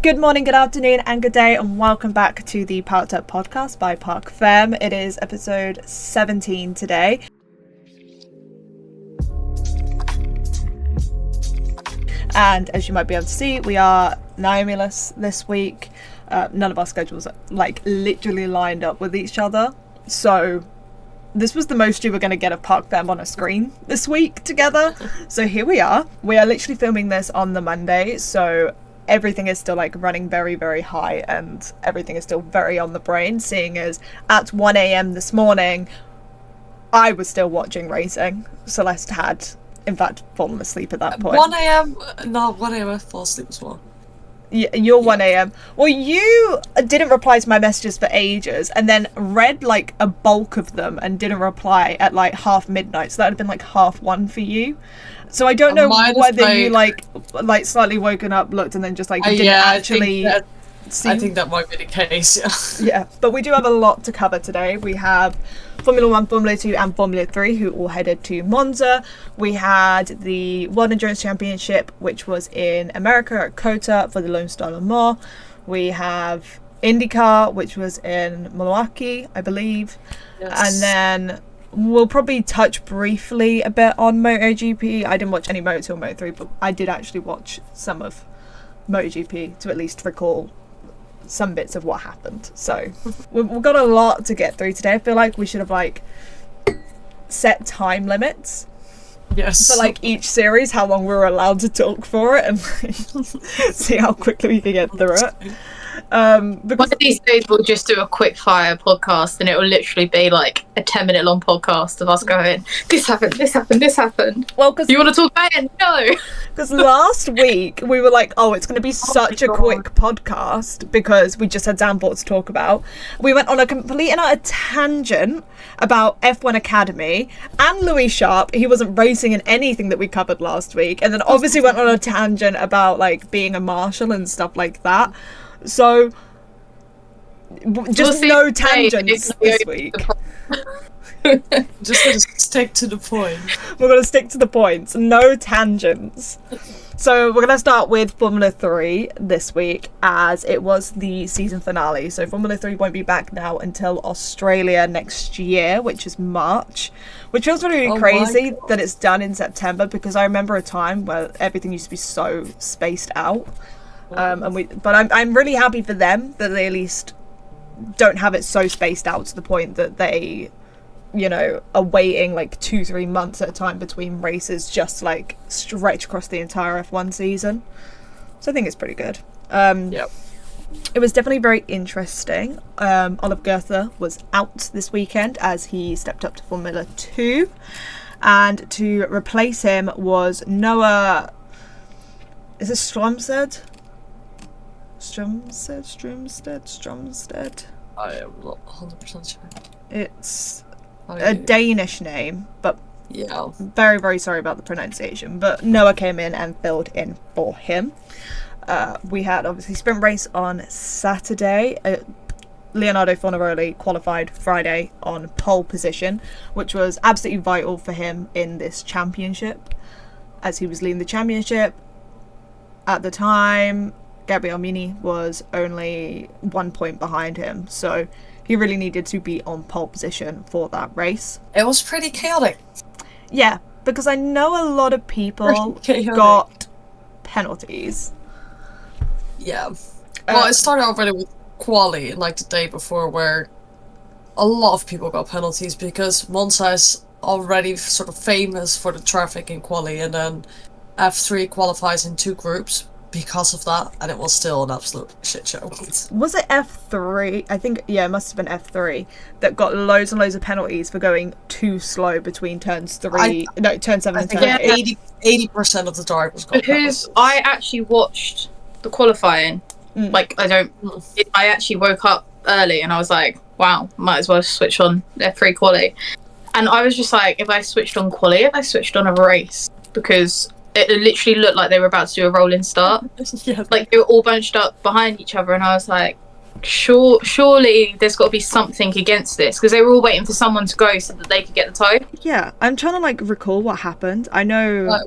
Good morning, good afternoon, and good day, and welcome back to the Parc'd podcast by Parc Femme. It is episode 17 today. And as you might be able to see, we are Naomi-less this week. None of our schedules are literally lined up with each other. So this was the most you were going to get of Parc Femme on a screen this week together. So here we are. We are literally filming this on the Monday, so everything is still running very, very high, and everything is still very on the brain, seeing as at 1 a.m. this morning I was still watching racing. Celeste had in fact fallen asleep at that point. 1 a.m? No, 1 a.m. I fall asleep as well. Yeah, you're 1 a.m. Well, you didn't reply to my messages for ages, and then read a bulk of them and didn't reply at half midnight, so that would have been 1:30 for you. So I don't know whether you slightly woken up, looked, and then just didn't actually see. I think that might be the case. Yeah, but we do have a lot to cover today. We have Formula 1, Formula 2 and Formula 3 who all headed to Monza. We had the World Endurance Championship, which was in America at COTA for the Lone Star Le Mans. We have IndyCar, which was in Milwaukee, I believe. Yes. And then we'll probably touch briefly a bit on MotoGP. I didn't watch any Moto2 or Moto3, but I did actually watch some of MotoGP to at least recall some bits of what happened. So we've got a lot to get through today. I feel like we should have set time limits. Yes. For each series, how long we were allowed to talk for it, and see how quickly we can get through it. Because one of these days we'll just do a quick fire podcast, and it will literally be a 10-minute long podcast of us going, this happened, this happened, this happened. Well, because you want to talk about it? No. Because last week we were oh, it's going to be such a quick podcast because we just had Zandvoort to talk about. We went on a complete and utter tangent about F1 Academy and Louis Sharp. He wasn't racing in anything that we covered last week, and then obviously went on a tangent about being a marshal and stuff like that. So just no tangents this week. Just gonna stick to the point. We're gonna stick to the points, no tangents. So we're gonna start with Formula 3 this week, as it was the season finale. So Formula 3 won't be back now until Australia next year, which is March, which feels really crazy that it's done in September, because I remember a time where everything used to be so spaced out. But I'm really happy for them that they at least don't have it so spaced out to the point that they, are waiting 2-3 months at a time between races, just stretch across the entire F1 season. So I think it's pretty good. Yep. It was definitely very interesting. Oliver Goethe was out this weekend as he stepped up to Formula 2, and to replace him was Noah. Is it Stromstead? Stromstead. I am not 100% sure. It's a Danish name, but yeah, very, very sorry about the pronunciation. But Noah came in and filled in for him. We had obviously sprint race on Saturday. Leonardo Fornaroli qualified Friday on pole position, which was absolutely vital for him in this championship, as he was leading the championship at the time. Gabriel Mini was only 1 point behind him, so he really needed to be on pole position for that race. It was pretty chaotic. Yeah, because I know a lot of people got penalties. Yeah. Well, it started already with quali, the day before, where a lot of people got penalties, because MONZA is already sort of famous for the traffic in quali, and then F3 qualifies in 2 groups because of that, and it was still an absolute shit show. Was it F3? I think, yeah, it must have been F3 that got loads and loads of penalties for going too slow between turn 7 and turn 8. 80% of the drivers got penalties. Because I actually watched the qualifying. I actually woke up early and I was like, wow, might as well switch on F3 quali. And I was just if I switched on quali, if I switched on a race, because it literally looked like they were about to do a rolling start. Yeah. They were all bunched up behind each other, and I was like, surely there's got to be something against this, because they were all waiting for someone to go so that they could get the toe. Yeah, I'm trying to like recall what happened. I know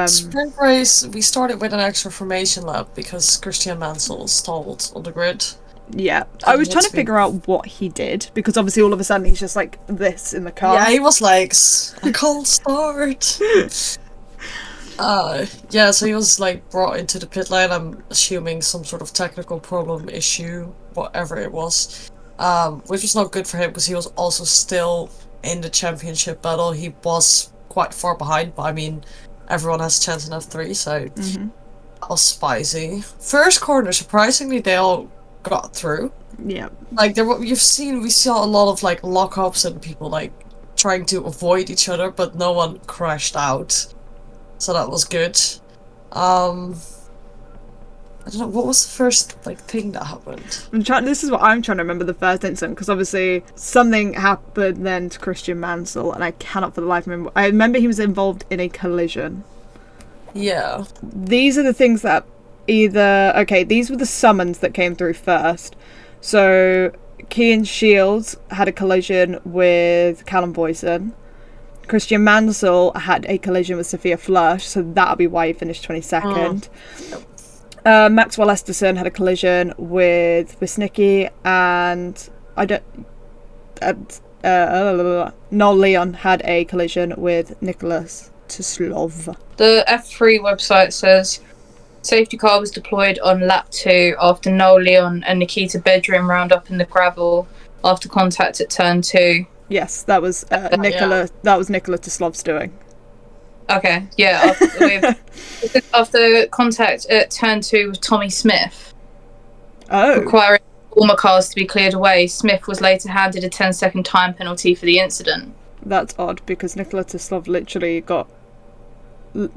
sprint race, we started with an extra formation lap because Christian Mansell stalled on the grid. Yeah, I was trying to figure out what he did, because obviously all of a sudden he's just like this in the car. Yeah, he was like, I can't start. Yeah, so he was like brought into the pit lane, I'm assuming some sort of technical problem issue, whatever it was. Which was not good for him because he was also still in the championship battle. He was quite far behind, but I mean, everyone has a chance in F3, so that was spicy. First corner, surprisingly, they all got through. Yeah. Like, we saw a lot of like lockups and people like trying to avoid each other, but no one crashed out. So that was good. I don't know, what was the first like thing that happened? This is what I'm trying to remember, the first incident, because obviously something happened then to Christian Mansell, and I cannot for the life of me remember. I remember he was involved in a collision. Yeah. These are the things that these were the summons that came through first. So Cian Shields had a collision with Callum Boyson. Christian Mansell had a collision with Sophia Flush, so that'll be why he finished 22nd. Maxwell Esterson had a collision with Wisnicki, and Noel Leon had a collision with Nicholas Teslov. The F3 website says safety car was deployed on lap 2 after Noel Leon and Nikita Bedrin round up in the gravel after contact at turn 2. Yes, that was Nicola. That was Nicola Teslov's doing. Okay, yeah. After contact at turn 2 with Tommy Smith, requiring all my cars to be cleared away, Smith was later handed a 10-second time penalty for the incident. That's odd, because Nicola Teslov literally got...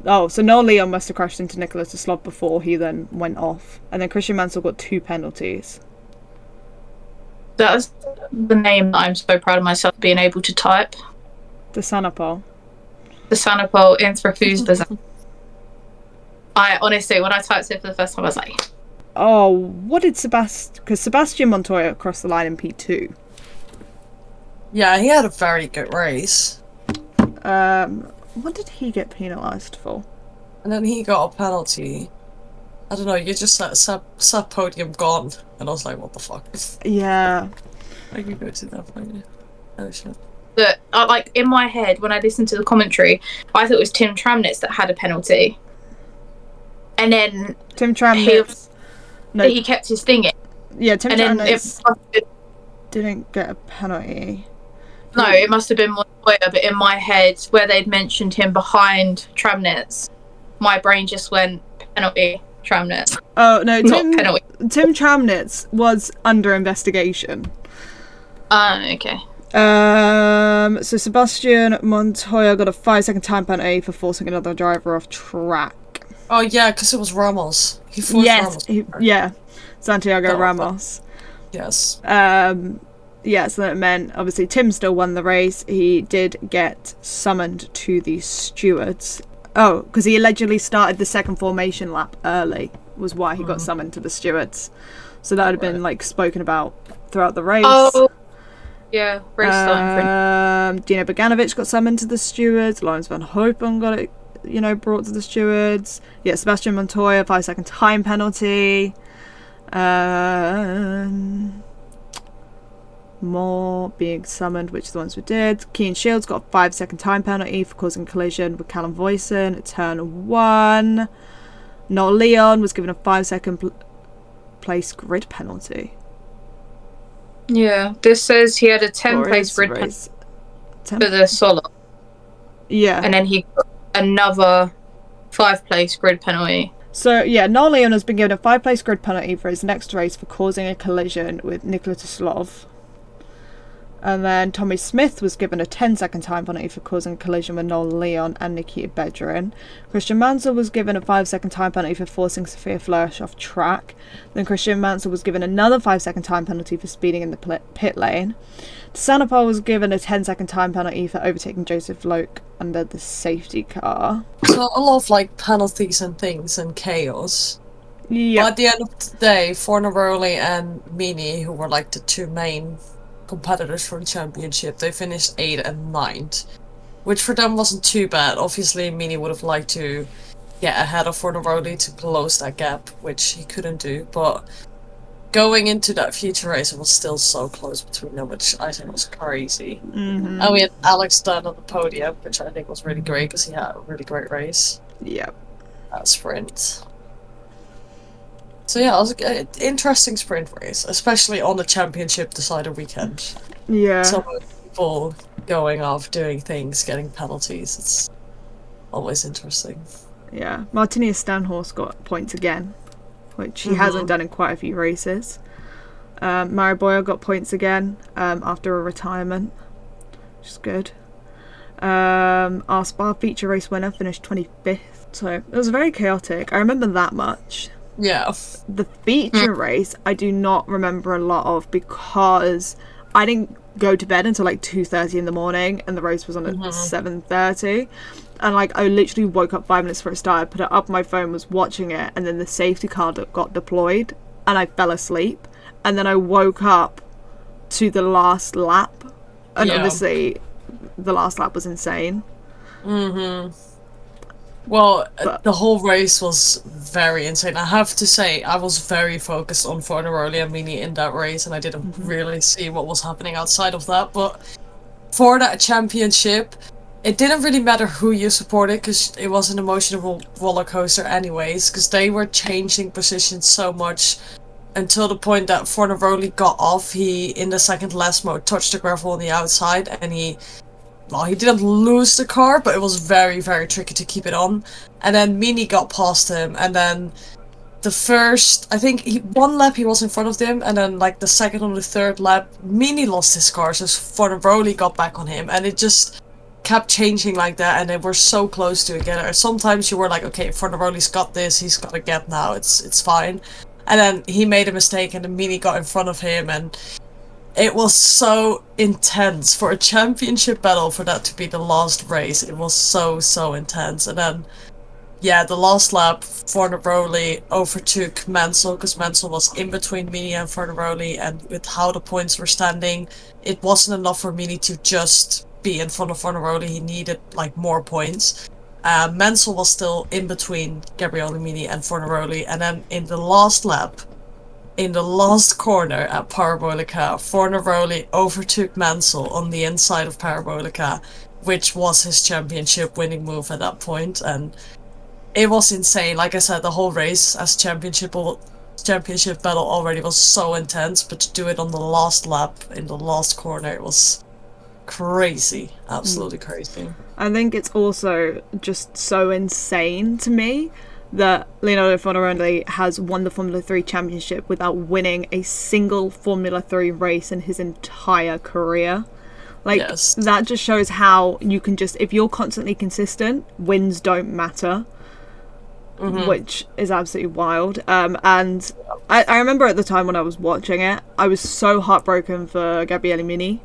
Oh, so Noel Leon must have crashed into Nicola Teslov before he then went off. And then Christian Mansell got 2 penalties. That's the name that I'm so proud of myself being able to type. The Sanapol. The Sanapol Infrafusbazan. I honestly, when I typed it for the first time, I was like... Oh, what did Sebastian... Because Sebastian Montoya crossed the line in P2. Yeah, he had a very good race. What did he get penalised for? And then he got a penalty. I don't know, you just said podium gone. And I was like, what the fuck? Yeah. I can go to that point. Oh shit. But, like, in my head, when I listened to the commentary, I thought it was Tim Tramnitz that had a penalty. And then... Tim Tramnitz... He kept his thing in. Yeah, Tim Tramnitz didn't get a penalty. No, it must have been Montoya, but in my head, where they'd mentioned him behind Tramnitz, my brain just went, penalty, Tramnitz. Oh, no, Tim penalty. Tramnitz was under investigation. Okay. So Sebastian Montoya got a 5-second time penalty for forcing another driver off track. Oh yeah, because it was Ramos. He forced Ramos. Santiago Ramos. Yes. So that meant obviously Tim still won the race. He did get summoned to the stewards. Oh, because he allegedly started the second formation lap early was why he got summoned to the stewards. So that had been like spoken about throughout the race. Oh, yeah, race starting. Dino Boganovic got summoned to the stewards. Lawrence Van Hopen got it, brought to the stewards. Yeah, Sebastian Montoya 5-second time penalty. More being summoned, which are the ones we did. Cian Shields got a 5-second time penalty for causing collision with Callum Voisin at turn 1. Noel Leon was given a 5-second place grid penalty. Yeah, this says he had a 10-place grid penalty for the solo. Yeah. And then he got another 5-place grid penalty. So, yeah, Noel Leon has been given a 5-place grid penalty for his next race for causing a collision with Nikola Teslov. And then Tommy Smith was given a 10-second time penalty for causing a collision with Noel Leon and Nikita Bedrin. Christian Mansell was given a 5-second time penalty for forcing Sophia Flush off track. Then Christian Mansell was given another 5-second time penalty for speeding in the pit lane. Sanapol was given a 10-second time penalty for overtaking Joseph Loke under the safety car. So a lot of like penalties and things and chaos. Yeah. But at the end of the day, Fornaroli and Mini, who were like the two main competitors for the championship, they finished 8th and 9th, which for them wasn't too bad. Obviously, Mini would have liked to get ahead of Fornaroli to close that gap, which he couldn't do. But going into that future race, it was still so close between them, which I think was crazy. Mm-hmm. And we had Alex Dunn on the podium, which I think was really great because he had a really great race. Yeah. That sprint. So yeah, it was an interesting sprint race, especially on the championship decider weekend. Yeah. Some of the people going off, doing things, getting penalties. It's always interesting. Yeah. Martinius Stanhorst got points again, which he hasn't done in quite a few races. Mario Boyer got points again after a retirement, which is good. Our Spa feature race winner finished 25th, so it was very chaotic. I remember that much. Yeah. The feature race I do not remember a lot of because I didn't go to bed until like 2:30 in the morning and the race was on at 7:30, and like I literally woke up 5 minutes before it started, put it up on my phone, was watching it, and then the safety car got deployed and I fell asleep, and then I woke up to the last lap, and obviously the last lap was insane. Well, the whole race was very insane. I have to say, I was very focused on Fornaroli and Mini in that race, and I didn't really see what was happening outside of that. But for that championship, it didn't really matter who you supported, because it was an emotional roller coaster anyways, because they were changing positions so much until the point that Fornaroli got off. He, in the second last mode, touched the gravel on the outside, and he didn't lose the car, but it was very, very tricky to keep it on. And then Mini got past him, and then the first, I think, one lap he was in front of them, and then like the second or the third lap, Mini lost his car, so Fornaroli got back on him, and it just kept changing like that, and they were so close to together. Sometimes you were like, okay, Fornaroli's got this, he's got a gap now, it's fine. And then he made a mistake, and the Mini got in front of him, and it was so intense for a championship battle, for that to be the last race. It was so intense. And then, yeah, the last lap, Fornaroli overtook Mansell, because Mansell was in between Mini and Fornaroli, and with how the points were standing, it wasn't enough for Mini to just be in front of Fornaroli. He needed like more points. Mansell was still in between Gabriele Mini and Fornaroli, and then in the last lap, in the last corner at Parabolica, Fornaroli overtook Mansell on the inside of Parabolica, which was his championship winning move at that point, and it was insane. Like I said, the whole race as championship battle already was so intense, but to do it on the last lap in the last corner, it was crazy. Absolutely crazy. I think it's also just so insane to me that Leonardo Fornaroli has won the Formula 3 championship without winning a single Formula 3 race in his entire career. Like, that just shows how you can just, if you're constantly consistent, wins don't matter. Which is absolutely wild. And I remember at the time when I was watching it, I was so heartbroken for Gabriele Mini,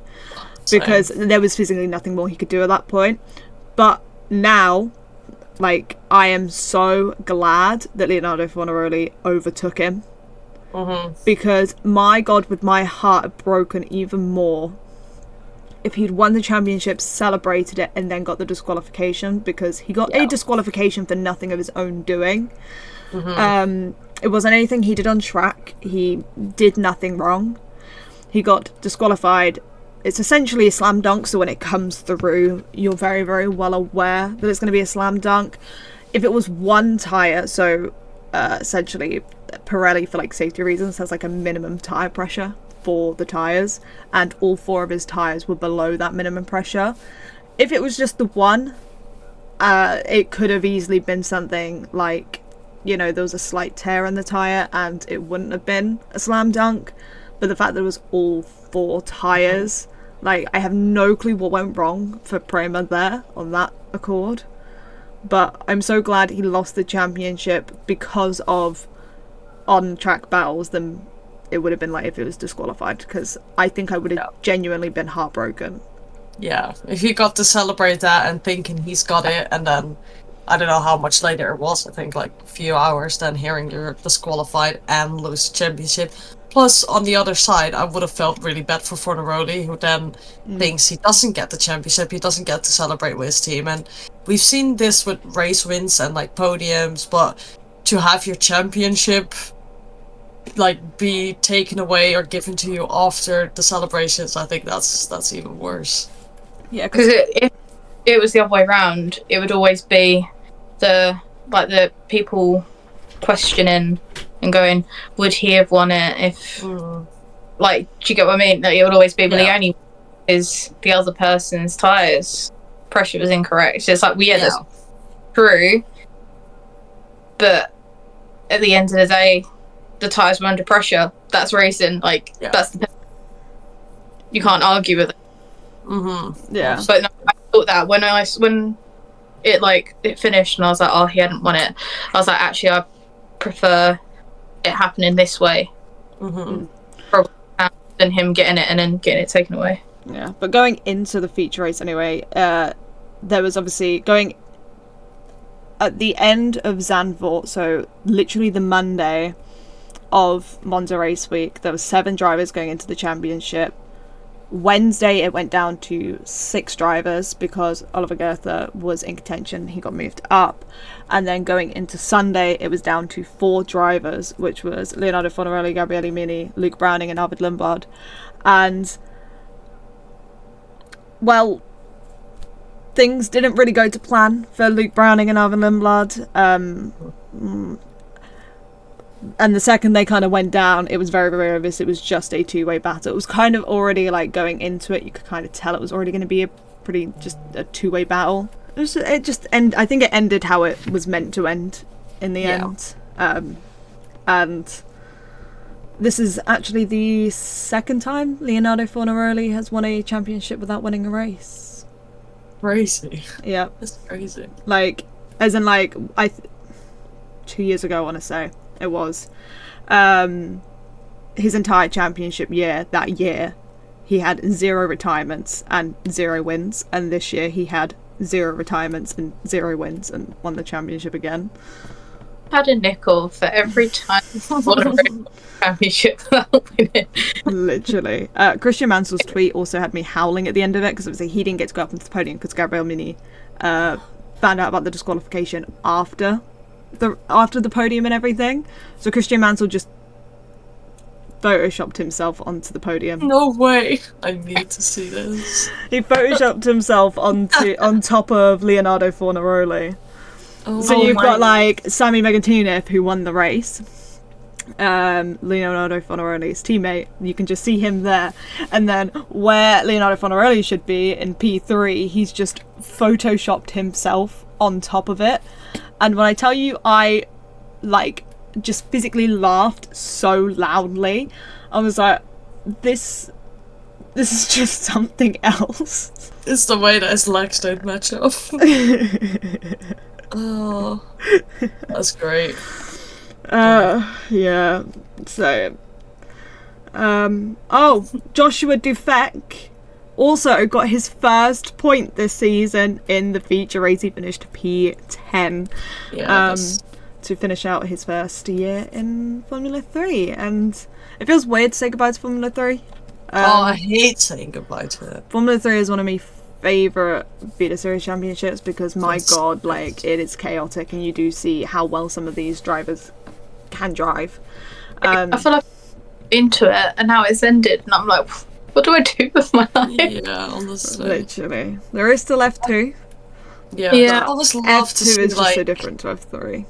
because there was physically nothing more he could do at that point. But now, like, I am so glad that Leonardo Fornaroli overtook him. Because, my God, would my heart have broken even more if he'd won the championship, celebrated it, and then got the disqualification, because he got a disqualification for nothing of his own doing. It wasn't anything he did on track. He did nothing wrong. He got disqualified. It's essentially a slam dunk, so when it comes through, you're very, very well aware that it's going to be a slam dunk. If it was one tyre, so essentially Pirelli, for like safety reasons, has like a minimum tyre pressure for the tyres, and all 4 of his tyres were below that minimum pressure. If it was just the one, it could have easily been something like, you know, there was a slight tear in the tyre and it wouldn't have been a slam dunk. But the fact that it was all 4 tyres, like, I have no clue what went wrong for Prema there on that accord. But I'm so glad he lost the championship because of on-track battles than it would have been like if it was disqualified, because I think I would have genuinely been heartbroken. Yeah, if he got to celebrate that and thinking he's got it, and then I don't know how much later it was. I think like a few hours than hearing you're disqualified and lose the championship. Plus, on the other side, I would have felt really bad for Fornaroli, who then thinks he doesn't get the championship, he doesn't get to celebrate with his team. And we've seen this with race wins and like podiums, but to have your championship like be taken away or given to you after the celebrations, I think that's even worse. Yeah, because if it was the other way around, it would always be the people questioning and going, would he have won it if like, do you get what I mean? Like, it would always be, but the only is the other person's tyres pressure was incorrect. So it's like, that's true, but at the end of the day, the tyres were under pressure. That's racing. Like, that's you can't argue with it. Yeah. But no, I thought that when it finished and I was like, oh, he hadn't won it, I was like, actually, I prefer it happening this way than him getting it and then getting it taken away. Yeah, but going into the feature race anyway, there was obviously going at the end of Zandvoort, so literally the Monday of Monza race week, there were 7 drivers going into the championship. Wednesday it went down to 6 drivers because Oliver Goethe was in contention, he got moved up. And then going into Sunday it was down to 4 drivers, which was Leonardo Fornaroli, Gabriele Mini, Luke Browning and Arvid Lombard. And well, things didn't really go to plan for Luke Browning and Arvid Lombard. And the second they kind of went down, it was very, very obvious it was just a 2-way battle. It was kind of already, like, going into it, you could kind of tell it was already going to be a 2-way battle. I think it ended how it was meant to end in the end. And this is actually the second time Leonardo Fornaroli has won a championship without winning a race. Crazy. Yeah. That's crazy. Like, as in, like, 2 years ago, I want to say. It was his entire championship year. That year he had 0 retirements and 0 wins, and this year he had 0 retirements and 0 wins and won the championship again. Had a nickel for every time he won a championship without winning. Literally. Christian Mansell's tweet also had me howling at the end of it, because obviously he didn't get to go up onto the podium because Gabriele Mini found out about the disqualification after the podium and everything. So Christian Mansell just photoshopped himself onto the podium. No way. I need to see this. He photoshopped himself on top of Leonardo Fornaroli. So you've got like Sami Megantinov, who won the race, Leonardo Fornaroli's teammate. You can just see him there, and then where Leonardo Fornaroli should be in P3, he's just photoshopped himself on top of it. And when I tell you, I like just physically laughed so loudly. I was like, this is just something else. It's the way that his legs don't match up. Oh, that's great. Yeah. So, Joshua Dufek also got his first point this season in the feature race. He finished P10 to finish out his first year in Formula 3. And it feels weird to say goodbye to Formula 3. I hate saying goodbye to it. Formula 3 is one of my favourite Vita Series championships because, my god, like, it is chaotic, and you do see how well some of these drivers can drive. I feel like I'm into it, and now it's ended, and I'm like, what do I do with my life? Yeah, honestly. Literally. There is still F2. Yeah. I always love F2 to see, is just like, so different to F3.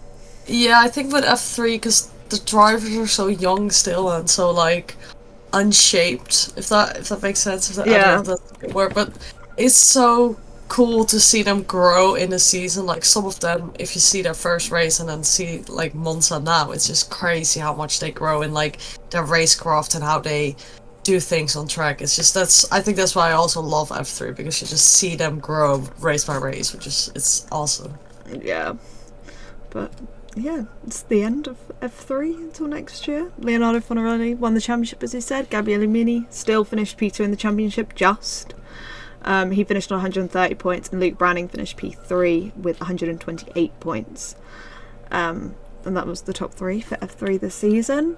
Yeah, I think with F3, because the drivers are so young still and so, like, unshaped, if that makes sense. I don't know if that's a good word, but it's so cool to see them grow in a season. Like, some of them, if you see their first race and then see, like, Monza now, it's just crazy how much they grow in, like, their racecraft and how they do things on track. It's just, I think that's why I also love F3, because you just see them grow race by race, it's awesome. Yeah. But yeah, it's the end of F3 until next year. Leonardo Fornaroli won the championship, as he said. Gabriele Mini still finished P2 in the championship, just. He finished on 130 points, and Luke Browning finished P3 with 128 points. And that was the top 3 for F3 this season.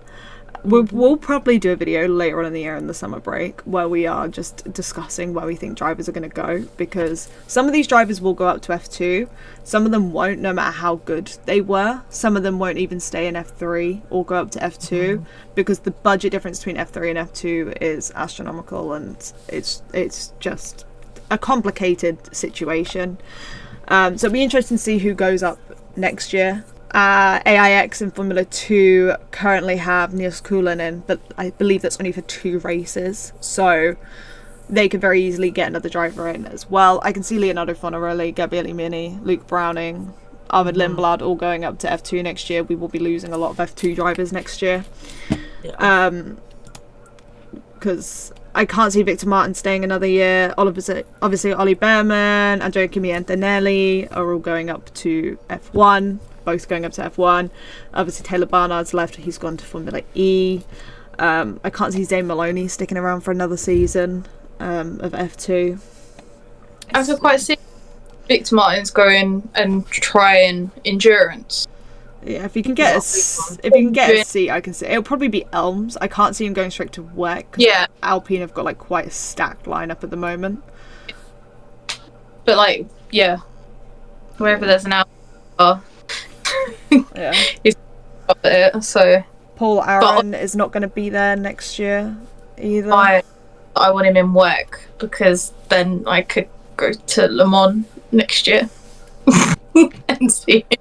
We'll probably do a video later on in the year in the summer break where we are just discussing where we think drivers are going to go, because some of these drivers will go up to F2, some of them won't, no matter how good they were. Some of them won't even stay in F3 or go up to F2 because the budget difference between F3 and F2 is astronomical, and it's just a complicated situation. So it'll be interesting to see who goes up next year. AIX in Formula 2 currently have Niels Kulinen, but I believe that's only for 2 races, so they could very easily get another driver in as well. I can see Leonardo Fonarelli, Gabriele Mini, Luke Browning, Arvid Lindblad all going up to F2 next year. We will be losing a lot of F2 drivers next year. Because I can't see Victor Martin staying another year. Obviously Ollie Behrman, Andrea Kimi Antonelli are all going up to F1. Both going up to F1. Obviously Taylor Barnard's left, he's gone to Formula E. I can't see Zane Maloney sticking around for another season of F2. I could quite see Victor Martin's going and trying endurance. Yeah, if you can get a seat, I can see it'll probably be Elms. I can't see him going straight to WEC. Yeah, Alpine have got like quite a stacked lineup at the moment. But like, yeah, wherever there's an Alpine. Yeah, he's got it. So Paul Aaron is not going to be there next year either. I want him in WEC because then I could go to Le Mans next year and see him.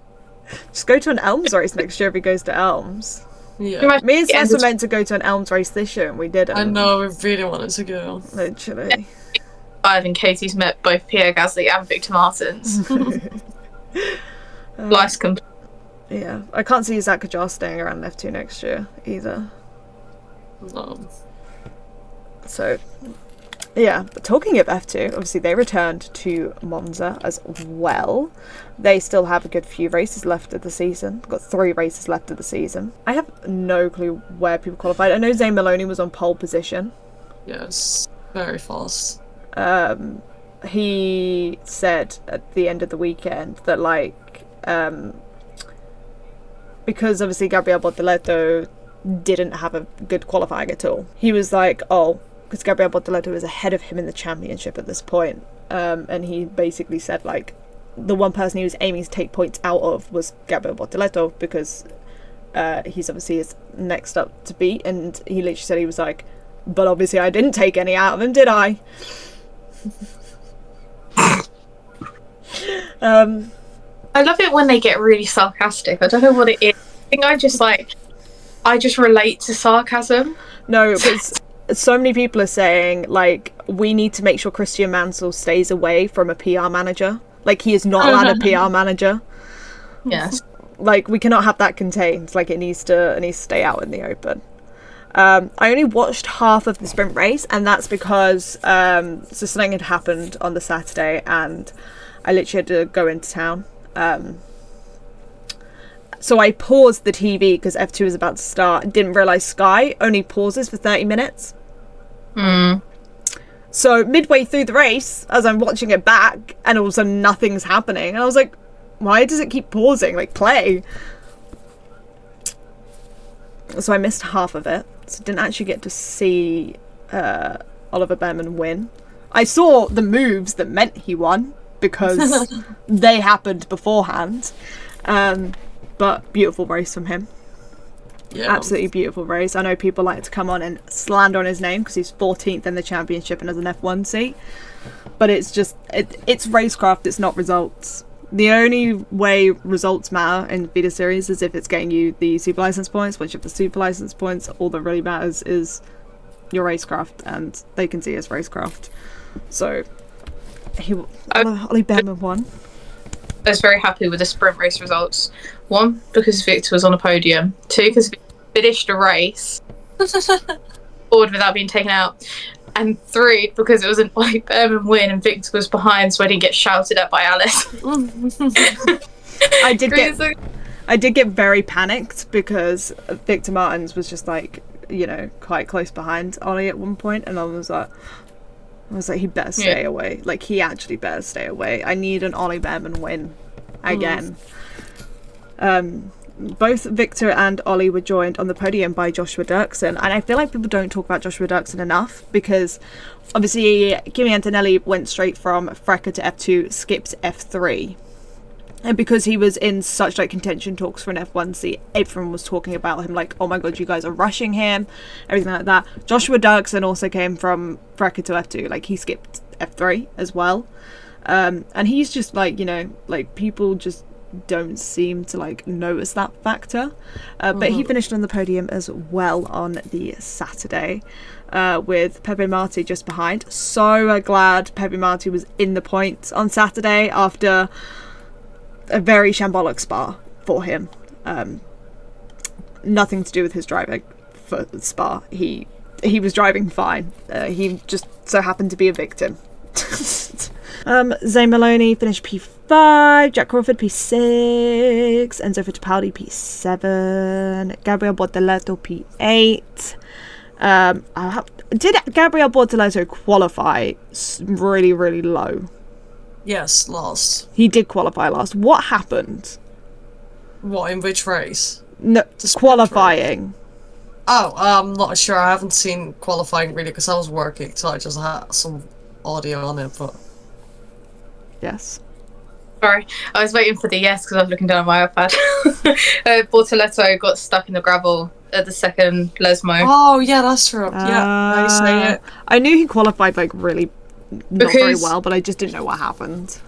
Just go to an Elms race next year if he goes to Elms. Yeah. Me and Seth were meant to go to an Elms race this year and we didn't. I know, we really wanted to go. Literally. In case he's met both Pierre Gasly and Victor Martins. Life's complete. Yeah, I can't see Zach Kajar staying around F2 next year either. No. So, yeah, but talking of F2, obviously they returned to Monza as well. They still have a good few races left of the season. Got 3 races left of the season. I have no clue where people qualified. I know Zane Maloney was on pole position. Yes, very fast. He said at the end of the weekend that, like, because obviously Gabriel Bortoleto didn't have a good qualifying at all. He was like, oh, because Gabriel Bortoleto was ahead of him in the championship at this point. And he basically said, like, the one person he was aiming to take points out of was Gabriel Bortoleto because he's obviously his next up to beat. And he literally said, he was like, but obviously I didn't take any out of him, did I? I love it when they get really sarcastic. I don't know what it is. I think I just relate to sarcasm. No, because so many people are saying, like, we need to make sure Christian Mansell stays away from a PR manager. Like, he is not allowed a PR manager. Yes. Like, we cannot have that contained. Like, it needs to stay out in the open. I only watched half of the sprint race, and that's because so something had happened on the Saturday, and I literally had to go into town. So I paused the TV because F2 was about to start. Didn't realise Sky only pauses for 30 minutes. So midway through the race, as I'm watching it back, and all of a sudden nothing's happening, and I was like, why does it keep pausing? Like, play. So I missed half of it. So didn't actually get to see Oliver Behrman win. I saw the moves that meant he won because they happened beforehand. But beautiful race from him. Yeah. Absolutely beautiful race. I know people like to come on and slander on his name because he's 14th in the championship and has an F1 seat. But it's just, it's racecraft, it's not results. The only way results matter in Vita Series is if it's getting you the super license points. Once you have the super license points, all that really matters is your racecraft, and they can see his racecraft. So, Ollie Behrman won. I was very happy with the sprint race results. 1, because Victor was on a podium. 2, because he finished a race forward without being taken out. And 3, because it was an Ollie Behrman win and Victor was behind, so I didn't get shouted at by Alice. I did get very panicked because Victor Martins was just like, you know, quite close behind Ollie at one point, and I was like, I was like, he better stay away. Like, he actually better stay away. I need an Ollie Behrman win again. Both Victor and Ollie were joined on the podium by Joshua Dirksen, and I feel like people don't talk about Joshua Dirksen enough, because obviously Kimi Antonelli went straight from Freca to F2, skipped F3. And because he was in such like contention talks for an F1 seat, everyone was talking about him like, oh my god, you guys are rushing him, everything like that. Joshua Dirksen also came from Freca to F2, like he skipped F3 as well. And he's just like, you know, like people just don't seem to like notice that factor. But he finished on the podium as well on the Saturday, with Pepe Marti just behind. So glad Pepe Marti was in the points on Saturday after a very shambolic Spa for him. Nothing to do with his driving for Spa. He was driving fine. He just so happened to be a victim. Zane Maloney finished P5, Jack Crawford P6, Enzo Fittipaldi P7, Gabriel Bortoleto P8. Did Gabriel Bortoleto qualify really, really low? Yes, last. He did qualify last. What happened? What, in which race? No, qualifying. Race? Oh, I'm not sure. I haven't seen qualifying really because I was working, so I just had some audio on it, but... Yes. Sorry, I was waiting for the yes because I was looking down at my iPad. Bortoleto got stuck in the gravel at the second Lesmo. Oh, yeah, that's true. Yeah, I say it. I knew he qualified like really not very well, but I just didn't know what happened.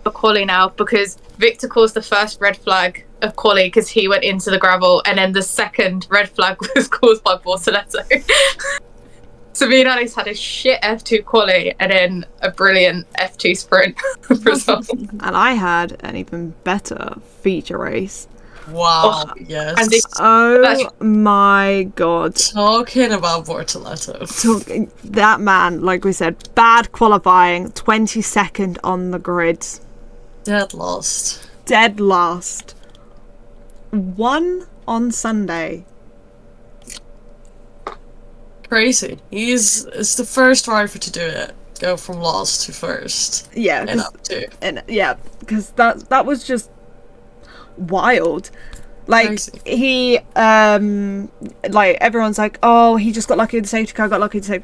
For quali now, because Victor caused the first red flag of quali because he went into the gravel, and then the second red flag was caused by Bortoleto. So me and Alice had a shit F2 quali and then a brilliant F2 sprint result. And I had an even better feature race. Wow, yes. Oh my god. Talking about Bortoleto. That man, like we said, bad qualifying, 22nd on the grid. Dead last. Dead last. Won on Sunday. Crazy. It's the first driver to do it. Go from last to first. Yeah. And up to. And yeah, because that was just wild. Like Crazy. He like everyone's like, oh, he just got lucky with the safety car,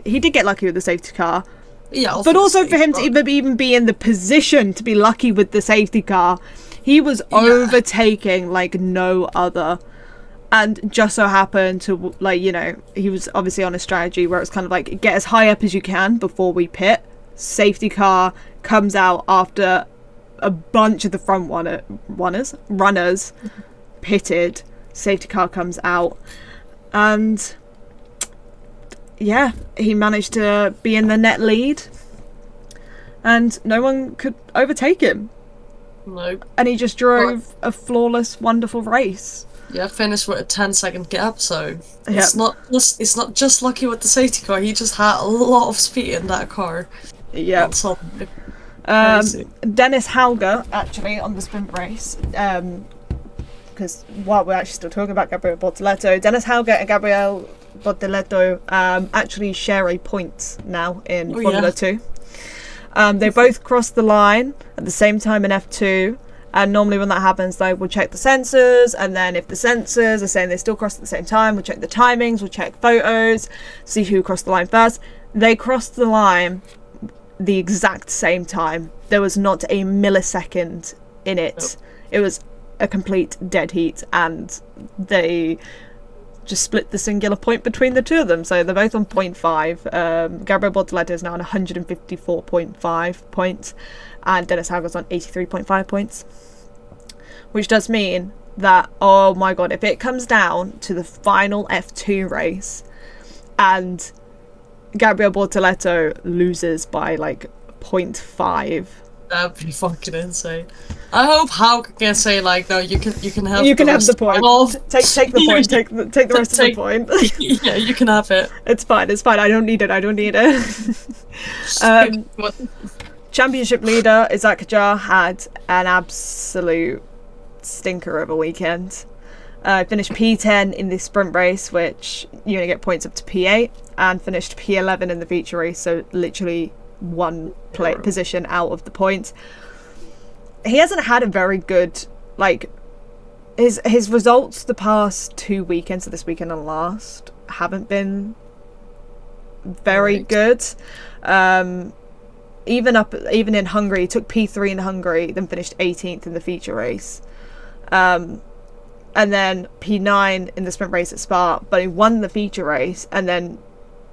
he did get lucky with the safety car. Yeah. But also for him to even be in the position to be lucky with the safety car, he was overtaking like no other. And just so happened to, like, you know, he was obviously on a strategy where it's kind of like, get as high up as you can before we pit. Safety car comes out after a bunch of the front runners pitted. Safety car comes out. And, yeah, he managed to be in the net lead. And no one could overtake him. Nope. And he just drove a flawless, wonderful race. Yeah, finished with a 10-second gap, so it's not just lucky with the safety car. He just had a lot of speed in that car. Yeah. Dennis Hauger actually on the sprint race, because while we're actually still talking about Gabriel Bortoleto, Dennis Hauger and Gabriel Bortoleto actually share a point now in Formula 2. They both crossed the line at the same time in F2. And normally when that happens, like, we'll check the sensors, and then if the sensors are saying they still crossed at the same time, we'll check the timings, we'll check photos, see who crossed the line first. They crossed the line the exact same time. There was not a millisecond in it. Nope. It was a complete dead heat, and they just split the singular point between the two of them. So they're both on 0.5. Gabriel Bortoleto is now on 154.5 points, and Dennis Hauger's on 83.5 points. Which does mean that, oh my god, if it comes down to the final F2 race and Gabriel Bortoleto loses by like 0.5, that'd be fucking insane. I hope Hauger can say like, no, you can have the point. Take the point. Take the rest of the point. Yeah, you can have it. It's fine. I don't need it. Championship leader Isaac Jar had an absolute stinker of a weekend. Finished P10 in the sprint race, which you only get points up to P8, and finished P11 in the feature race, so literally one position out of the points. He hasn't had a very good, like, his results the past 2 weekends, so this weekend and last, haven't been very good. Even in Hungary, he took P3 in Hungary, then finished 18th in the feature race. And then P9 in the sprint race at Spa, but he won the feature race, and then,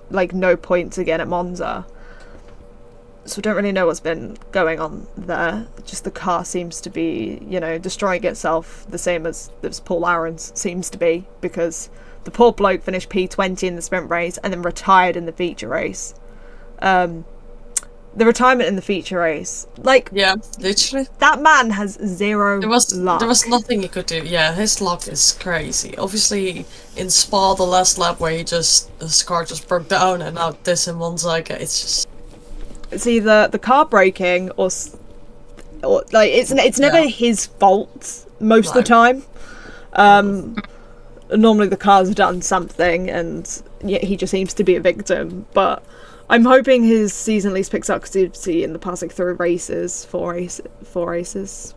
like, no points again at Monza. So I don't really know what's been going on there. Just the car seems to be, you know, destroying itself, the same as Paul Aaron's seems to be, because the poor bloke finished P20 in the sprint race and then retired in the feature race. The retirement in the feature race, like, yeah, literally, that man has zero luck. There was nothing he could do. Yeah, his luck is crazy. Obviously, in Spa, the last lap where his car just broke down, and now this in Monza, it's just. It's either the car breaking or like it's never his fault most of the time. Normally the car's done something, and he just seems to be a victim. But I'm hoping his season at least picks up, because you see in the past, like, 4 races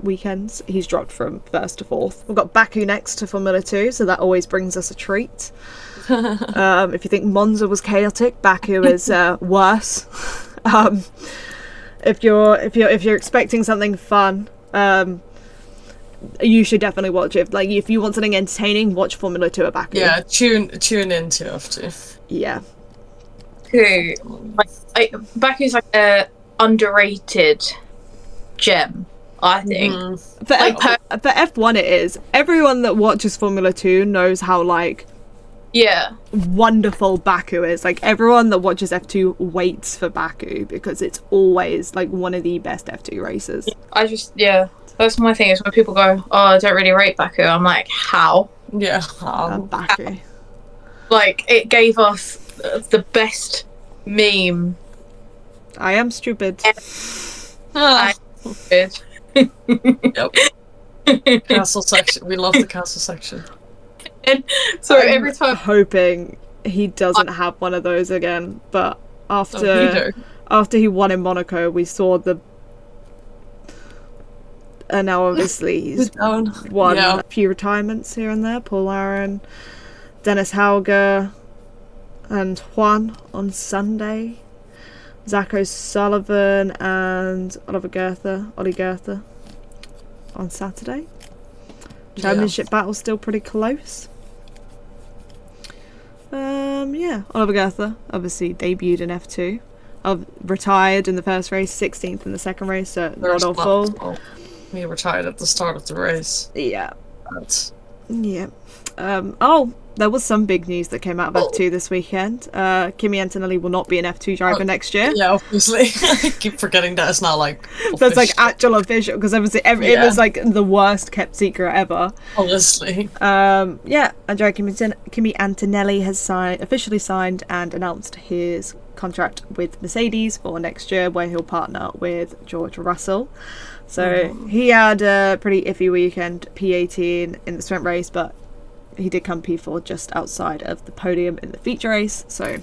weekends, he's dropped from 1st to 4th. We've got Baku next to Formula 2, so that always brings us a treat. If you think Monza was chaotic, Baku is worse. If you're expecting something fun, you should definitely watch it. Like, if you want something entertaining, watch Formula 2 at Baku. Yeah, tune into it after. Yeah. Baku's like a underrated gem, I think. For F1 it is. Everyone that watches Formula 2 knows how, like, wonderful Baku is. Like, everyone that watches F2 waits for Baku, because it's always, like, one of the best F2 races. That's my thing, is when people go, oh, I don't really rate Baku, I'm like, how? Yeah, Baku. Like, it gave us the best meme. I am stupid. I'm stupid. Yep. Castle section. We love the castle section. And so every time, hoping he doesn't have one of those again. But after he won in Monaco, we saw and now obviously he's won a few retirements here and there. Paul Aaron, Dennis Hauger, and Juan on Sunday. Zach O'Sullivan and Ollie Goethe on Saturday. Championship battle still pretty close. Oliver Goethe obviously debuted in F2. Retired in the first race, 16th in the second race, so not awful. He retired at the start of the race. Yeah. There was some big news that came out of F2 this weekend. Kimi Antonelli will not be an F2 driver next year. Yeah, obviously. I keep forgetting that it's not, like, official. That's, like, actual official, because obviously it was, like, the worst kept secret ever. Honestly. Andrea Kimi Antonelli has officially signed and announced his contract with Mercedes for next year, where he'll partner with George Russell. So he had a pretty iffy weekend, P18 in the sprint race, but he did come P4 just outside of the podium in the feature race. So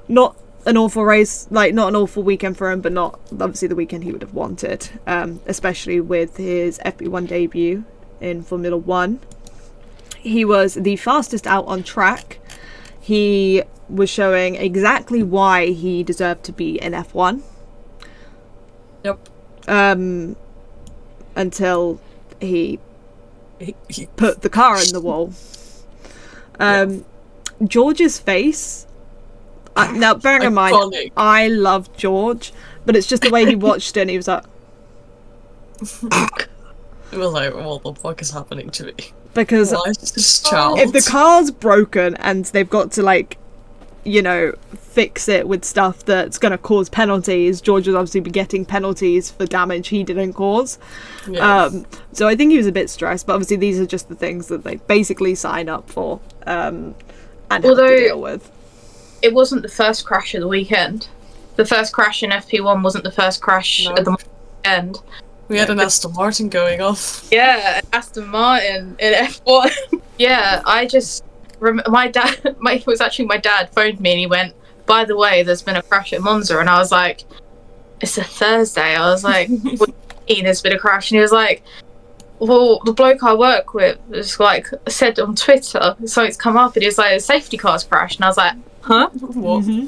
not an awful race, like, not an awful weekend for him, but not obviously the weekend he would have wanted, especially with his FP1 debut in Formula 1. He was the fastest out on track. He was showing exactly why he deserved to be in F1. Yep. Until he put the car in the wall. George's face. Now, bearing in mind, I love George, but it's just the way he watched it, and he was like... It was like, what the fuck is happening to me? Because if the car's broken and they've got to, like, you know, fix it with stuff that's going to cause penalties, George would obviously be getting penalties for damage he didn't cause. So I think he was a bit stressed, but obviously these are just the things that they basically sign up for and have to deal with. It wasn't the first crash of the weekend. The first crash in FP1 wasn't the first crash at the weekend. We had an Aston Martin going off. Yeah, Aston Martin in F1. Yeah, I just my dad. It was actually my dad phoned me and he went, "By the way, there's been a crash at Monza," and I was like, "It's a Thursday." I was like, "What do you mean there's been a crash?" And he was like, "Well, the bloke I work with was like said on Twitter, so it's come up, and he was like, a safety car's crashed," and I was like, "Huh?" What? Mm-hmm.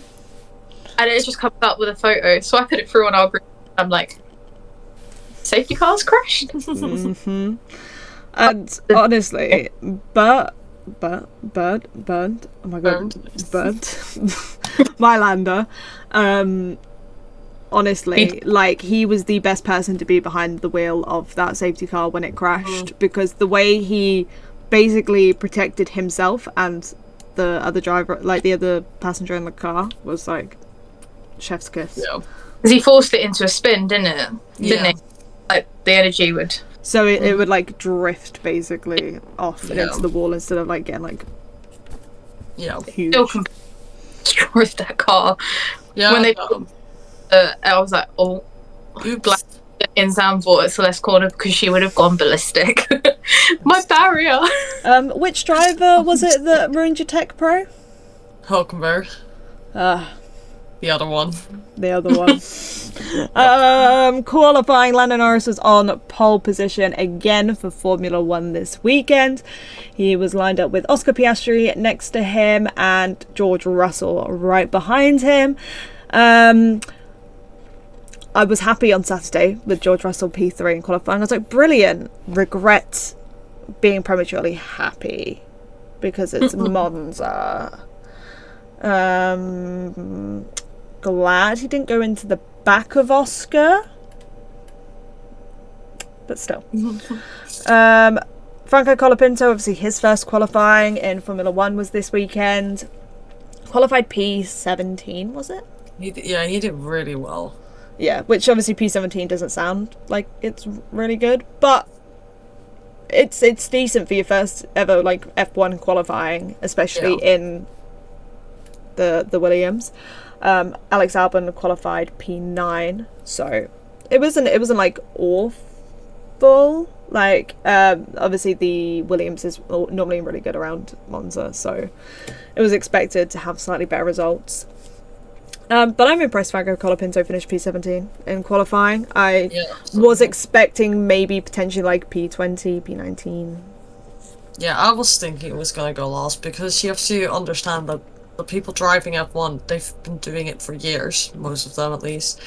And it just comes up with a photo, so I put it through on our group. I'm like, "Safety car's crashed." Mm-hmm. And honestly, Bert, oh my god, Bert, Mylander, honestly, like, he was the best person to be behind the wheel of that safety car when it crashed, because the way he basically protected himself and the other driver, like the other passenger in the car, was like chef's kiss. Yeah. Because he forced it into a spin, didn't it? Didn't Yeah. it? Like, the energy would... So it would like drift basically off and Yeah. into the wall instead of like getting like Yeah. huge. still destroyed that car. Yeah. When they I was like, oh, black in Zandvoort at Celeste Corner, because she would have gone ballistic. My barrier. Which driver was it that ruined your Tech Pro? Hulkenberg, the other one. The other one. Qualifying, Lando Norris was on pole position again for Formula 1 this weekend. He was lined up with Oscar Piastri next to him and George Russell right behind him. I was happy on Saturday with George Russell P3 in qualifying. I was like, brilliant. Regret being prematurely happy because it's Monza. Glad he didn't go into the back of Oscar, but still. Franco Colapinto, obviously his first qualifying in Formula 1 was this weekend. Qualified P17, was it? He did really well. Yeah, which obviously P17 doesn't sound like it's really good, but it's decent for your first ever like F1 qualifying, especially in the Williams. Alex Albon qualified P9, so it wasn't like awful. Like obviously the Williams is normally really good around Monza, so it was expected to have slightly better results. But I'm impressed Franco Colapinto finished P17 in qualifying. I was expecting maybe potentially like P20, P19. Yeah, I was thinking it was gonna go last, because you have to understand that the people driving F1, they've been doing it for years, most of them at least.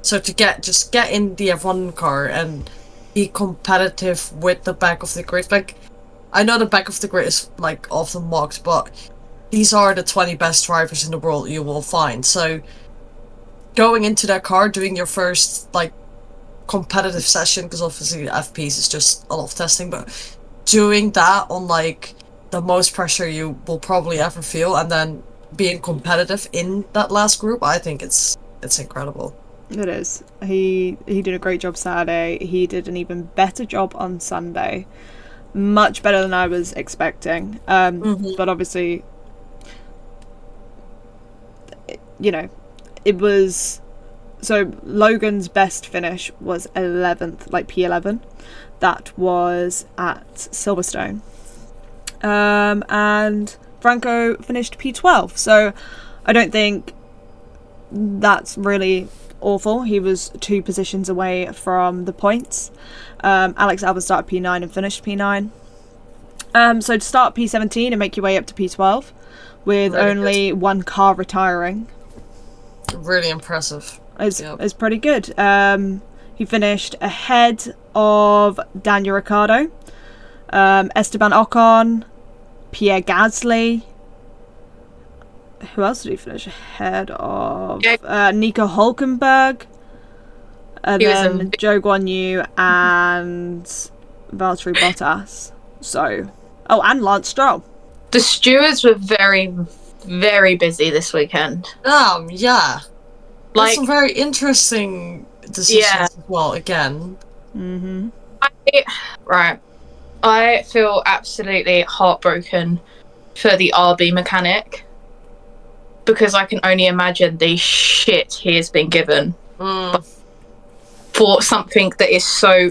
So to get in the F1 car and be competitive with the back of the grid, like, I know the back of the grid is like often mocked, but these are the 20 best drivers in the world you will find. So going into that car, doing your first like competitive session, because obviously FPs is just a lot of testing, but doing that on like the most pressure you will probably ever feel, and then being competitive in that last group, I think it's incredible. It is. He did a great job Saturday. He did an even better job on Sunday. Much better than I was expecting. But obviously, you know, it was... So Logan's best finish was 11th, like P11. That was at Silverstone. And Franco finished P12. So I don't think that's really awful. He was 2 positions away from the points. Alex Albon started P9 and finished P9. So to start P17 and make your way up to P12 with Really only one car retiring. Really impressive. It's pretty good. He finished ahead of Daniel Ricciardo, Esteban Ocon, Pierre Gasly. Who else did he finish ahead of? Nico Hulkenberg, then Zhou Guanyu and Valtteri Bottas. So, and Lance Stroll. The stewards were very, very busy this weekend. Yeah. Like, some very interesting decisions as well, again. I feel absolutely heartbroken for the RB mechanic, because I can only imagine the shit he has been given for something that is so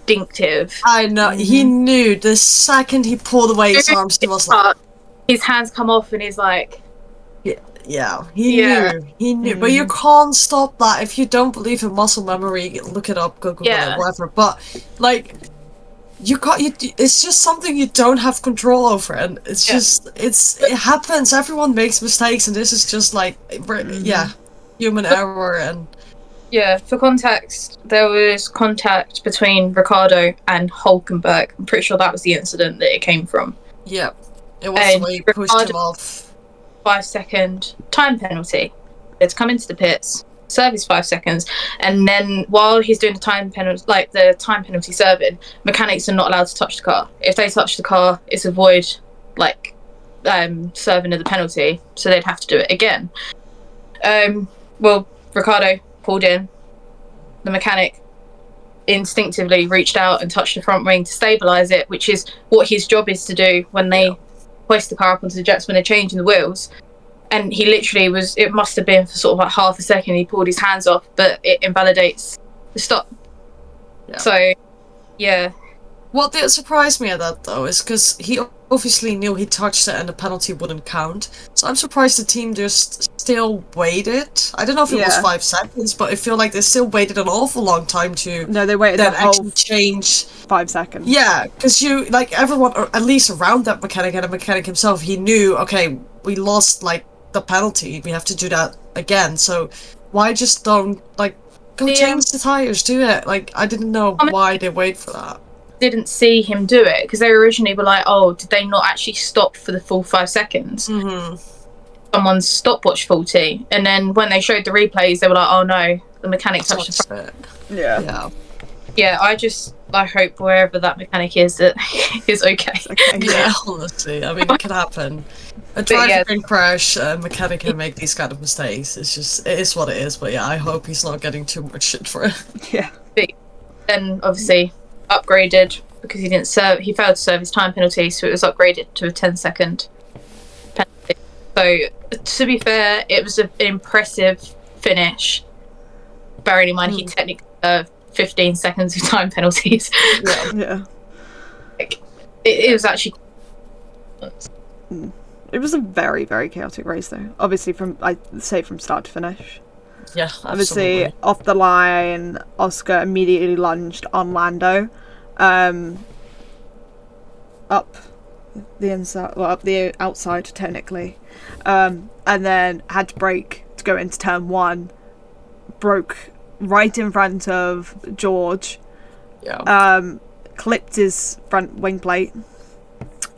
instinctive. I know. He knew the second he pulled away his arms, he was like... His hands come off and he's like... Yeah, he knew. But you can't stop that. If you don't believe in muscle memory, look it up, Google it, whatever. But, like... it's just something you don't have control over, and it's just it happens. Everyone makes mistakes, and this is just like human error. And for context, there was contact between Ricardo and Hulkenberg. I'm pretty sure that was the incident that it came from. Yeah, it was the way he pushed him off. 5-second time penalty. It's come into the pits, serve is 5 seconds, and then while he's doing the time penalty serving, mechanics are not allowed to touch the car. If they touch the car, it's a void, serving of the penalty, so they'd have to do it again. Ricardo pulled in. The mechanic instinctively reached out and touched the front wing to stabilise it, which is what his job is to do when they hoist the car up onto the jets when they're changing the wheels. And he literally it must have been for sort of like half a second, he pulled his hands off, but it invalidates the stop. Yeah. So, yeah. What did surprise me at that, though, is because he obviously knew he touched it and the penalty wouldn't count. So I'm surprised the team just still waited. I don't know if it was 5 seconds, but I feel like they still waited an awful long time to... No, they waited that whole change 5 seconds. Yeah, because everyone, or at least around that mechanic and the mechanic himself, he knew, okay, we lost, the penalty, we have to do that again, so why just don't, go change the tires, do it. I didn't know why they wait for that. Didn't see him do it, because they originally were like, oh, did they not actually stop for the full 5 seconds? Someone's stopwatch faulty, and then when they showed the replays, they were like, oh no, the mechanic touched the front. Yeah, I hope wherever that mechanic is, that is okay. Yeah, honestly, I mean, it can happen. A driver can crash, a mechanic can make these kind of mistakes. It is what it is, but yeah, I hope he's not getting too much shit for it. Yeah. Then, obviously, upgraded, because he failed to serve his time penalty, so it was upgraded to a 10-second penalty. So, to be fair, it was an impressive finish, bearing in mind he technically served 15 seconds of time penalties. Yeah. It was actually... It was a very, very chaotic race, though. Obviously, from start to finish. Yeah, absolutely. Obviously, off the line, Oscar immediately lunged on Lando, up the inside, up the outside technically, and then had to brake to go into turn 1. Broke right in front of George. Yeah. Clipped his front wing plate.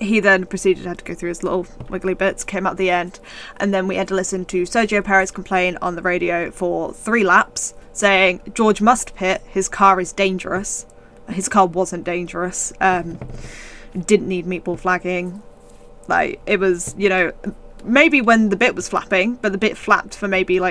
He then proceeded to have to go through his little wiggly bits, came out the end, and then we had to listen to Sergio Perez complain on the radio for 3 laps, saying George must pit, his car is dangerous. His car wasn't dangerous. Didn't need meatball flagging. It was, maybe when the bit was flapping, but the bit flapped for maybe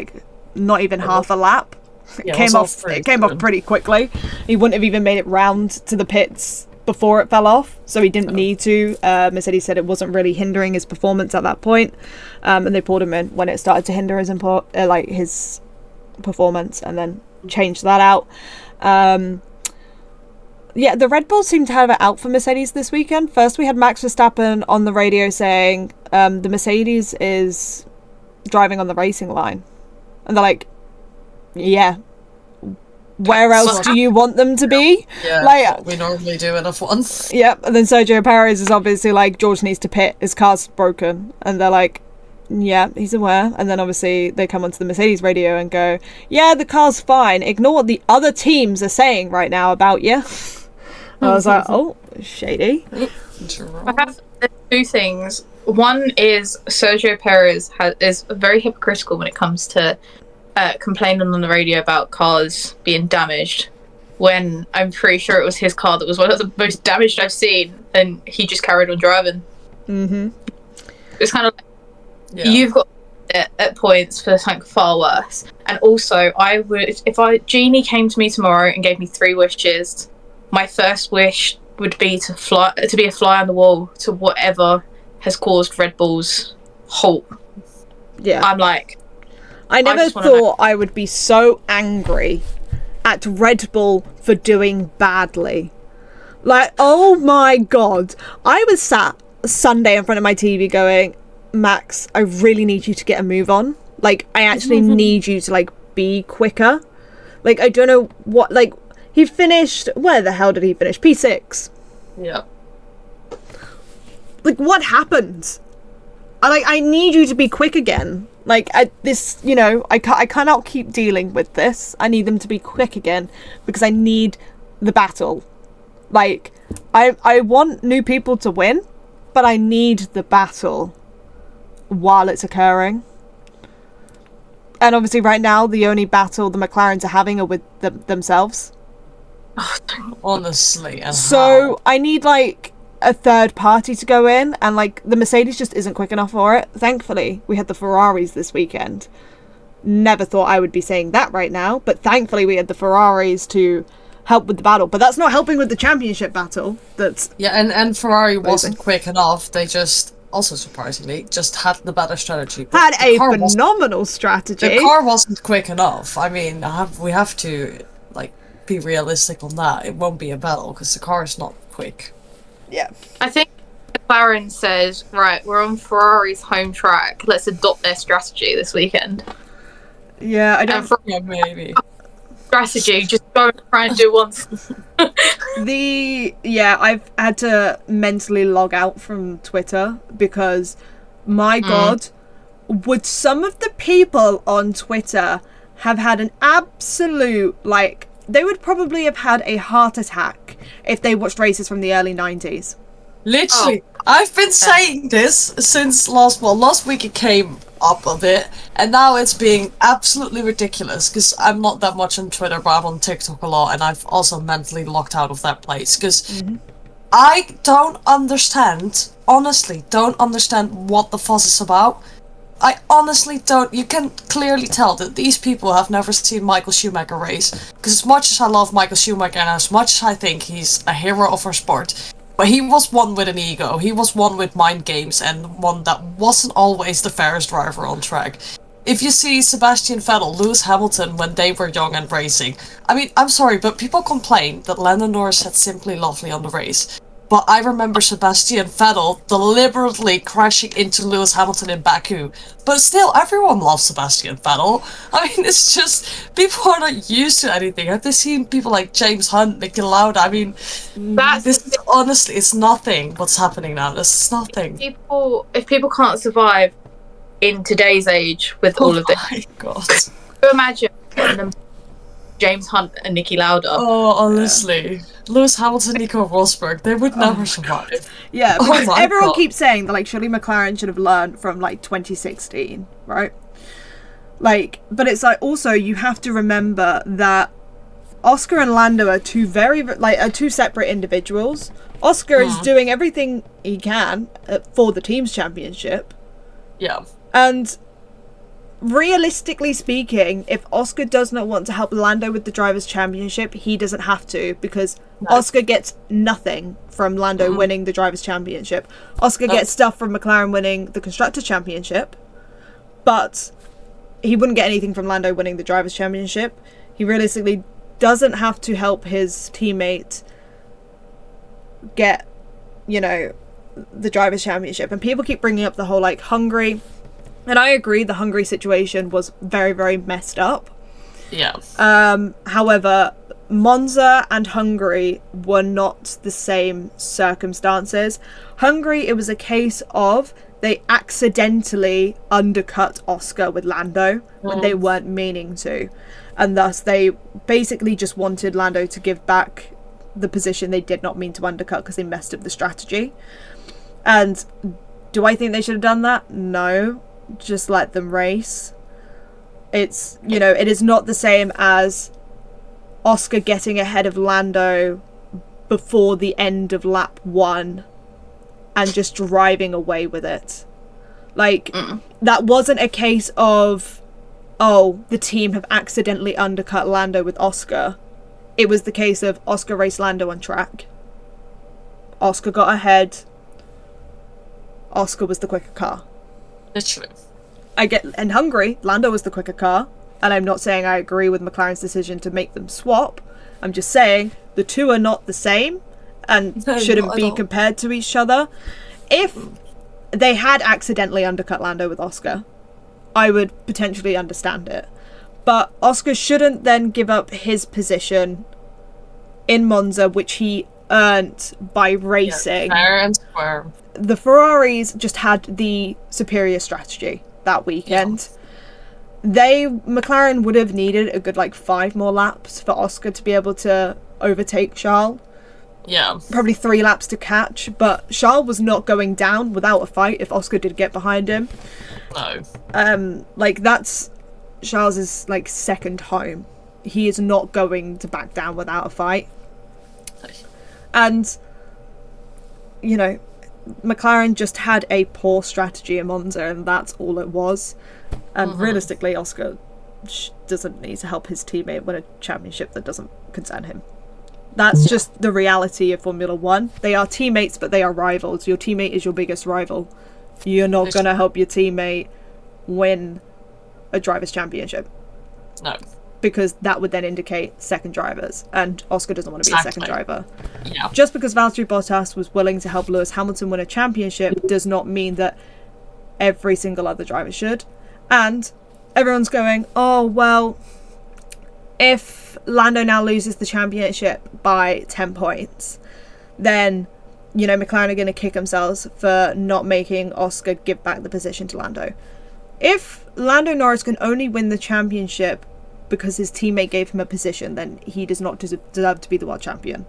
not even half a lap. Yeah, it came off pretty quickly. He wouldn't have even made it round to the pits before it fell off, so he didn't need to. Mercedes said it wasn't really hindering his performance at that point, and they pulled him in when it started to hinder his his performance, and then changed that out. The Red Bulls seemed to have it out for Mercedes this weekend. First we had Max Verstappen on the radio saying the Mercedes is driving on the racing line, and they're like, yeah, where else do you want them to be? Yeah, we normally do in F1. Yep, and then Sergio Perez is obviously like, George needs to pit, his car's broken. And they're like, yeah, he's aware. And then obviously they come onto the Mercedes radio and go, yeah, the car's fine. Ignore what the other teams are saying right now about you. I was like, oh, shady. I have 2 things. One is Sergio Perez is very hypocritical when it comes to complaining on the radio about cars being damaged, when I'm pretty sure it was his car that was one of the most damaged I've seen, and he just carried on driving. It's kind of like, you've got it at points for something far worse. And also, I would, if Jeannie came to me tomorrow and gave me 3 wishes, my first wish would be to be a fly on the wall to whatever has caused Red Bull's halt. Yeah, I'm like, I never thought I would be so angry at Red Bull for doing badly Like, oh my god. I was sat Sunday in front of my TV going, Max, I really need you to get a move on. Like, I actually need you to, like, be quicker. Like, I don't know what, like, he finished, where the hell did he finish? P6. Yeah. Like, what happened? I need you to be quick again. Like, I cannot keep dealing with this. I need them to be quick again because I need the battle. Like, I want new people to win, but I need the battle while it's occurring. And obviously right now, the only battle the McLarens are having are with themselves. Honestly. And so I need, like, a third party to go in, and, like, the Mercedes just isn't quick enough for it. Thankfully, we had the Ferraris this weekend. Never thought I would be saying that right now, but thankfully we had the Ferraris to help with the battle. But that's not helping with the championship battle. That's and Ferrari wasn't quick enough. They just, also surprisingly, just had the better strategy. Had a phenomenal strategy. The car wasn't quick enough. I mean, we have to, like, be realistic on that. It won't be a battle because the car is not quick. Yeah. I think McLaren says, right, we're on Ferrari's home track. Let's adopt their strategy this weekend. Yeah, I don't... Yeah, maybe. Strategy, just go and try and do once. I've had to mentally log out from Twitter because, my god, would some of the people on Twitter have had an absolute, like, they would probably have had a heart attack if they watched races from the early 90s. Literally. I've been saying this since last week it came up a bit, and now it's being absolutely ridiculous, because I'm not that much on Twitter, but I'm on TikTok a lot, and I've also mentally locked out of that place, because I don't understand, honestly, don't understand what the fuss is about. I honestly don't. You can clearly tell that these people have never seen Michael Schumacher race. Because as much as I love Michael Schumacher and as much as I think he's a hero of our sport, but he was one with an ego. He was one with mind games and one that wasn't always the fairest driver on track. If you see Sebastian Vettel, Lewis Hamilton when they were young and racing, I mean, I'm sorry, but people complain that Lando Norris had Simply Lovely on the race. But I remember Sebastian Vettel deliberately crashing into Lewis Hamilton in Baku. But still, everyone loves Sebastian Vettel. I mean, it's just, people are not used to anything. Have they seen people like James Hunt, Niki Lauda? I mean, honestly, it's nothing what's happening now. This is nothing. If people can't survive in today's age with all of this. Oh my god. Imagine them. James Hunt and Niki Lauda. Oh, honestly. Lewis Hamilton, Nico Rosberg, they would never survive. Yeah, because everyone keeps saying that, like, surely McLaren should have learned from, like, 2016, right? Like, but it's like, also, you have to remember that Oscar and Lando are two separate individuals. Oscar is doing everything he can for the team's championship. Yeah. And realistically speaking, if Oscar does not want to help Lando with the Drivers' Championship, he doesn't have to, because Oscar gets nothing from Lando winning the Drivers' Championship. Oscar gets stuff from McLaren winning the Constructors' Championship, but he wouldn't get anything from Lando winning the Drivers' Championship. He realistically doesn't have to help his teammate get, you know, the Drivers' Championship. And people keep bringing up the whole, like, Hungary. And I agree, the Hungary situation was very, very messed up. Yeah. However, Monza and Hungary were not the same circumstances. Hungary, it was a case of they accidentally undercut Oscar with Lando when they weren't meaning to. And thus they basically just wanted Lando to give back the position they did not mean to undercut because they messed up the strategy. And do I think they should have done that? No. Just let them race. It's, you know, it is not the same as Oscar getting ahead of Lando before the end of lap 1 and just driving away with it. Like, that wasn't a case of, oh, the team have accidentally undercut Lando with Oscar. It was the case of Oscar raced Lando on track. Oscar got ahead. Oscar was the quicker car. Literally. In Hungary, Lando was the quicker car, and I'm not saying I agree with McLaren's decision to make them swap. I'm just saying the two are not the same, and No, shouldn't not at be all. compared to each other. If they had accidentally undercut Lando with Oscar, I would potentially understand it. But Oscar shouldn't then give up his position in Monza, which he earned by racing. Yeah, fair and square. The Ferraris just had the superior strategy that weekend. McLaren would have needed a good 5 more laps for Oscar to be able to overtake Charles. Yeah. Probably 3 laps to catch, but Charles was not going down without a fight if Oscar did get behind him. No. That's Charles's second home. He is not going to back down without a fight. And McLaren just had a poor strategy in Monza, and that's all it was. And realistically, Oscar doesn't need to help his teammate win a championship that doesn't concern him. That's just the reality of Formula 1. They are teammates, but they are rivals. Your teammate is your biggest rival. You're not going to help your teammate win a driver's championship. No. Because that would then indicate second drivers, and Oscar doesn't want to be a second driver. Yeah. Just because Valtteri Bottas was willing to help Lewis Hamilton win a championship does not mean that every single other driver should. And everyone's going, oh, well, if Lando now loses the championship by 10 points, then, McLaren are going to kick themselves for not making Oscar give back the position to Lando. If Lando Norris can only win the championship because his teammate gave him a position, then he does not deserve to be the world champion.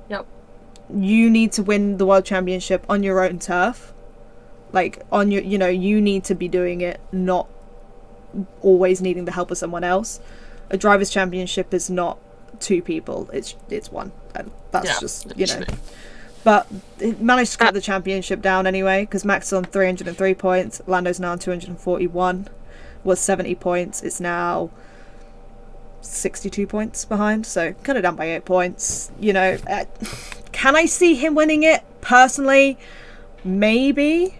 Yep. You need to win the world championship on your own turf. On your, you need to be doing it, not always needing the help of someone else. A driver's championship is not 2 people, it's 1. And that's just, But it managed to cut the championship down anyway, because Max is on 303 points, Lando's now on 241, was 70 points, it's now 62 points behind, so cut it down by 8 points. Can I see him winning it? Personally, maybe.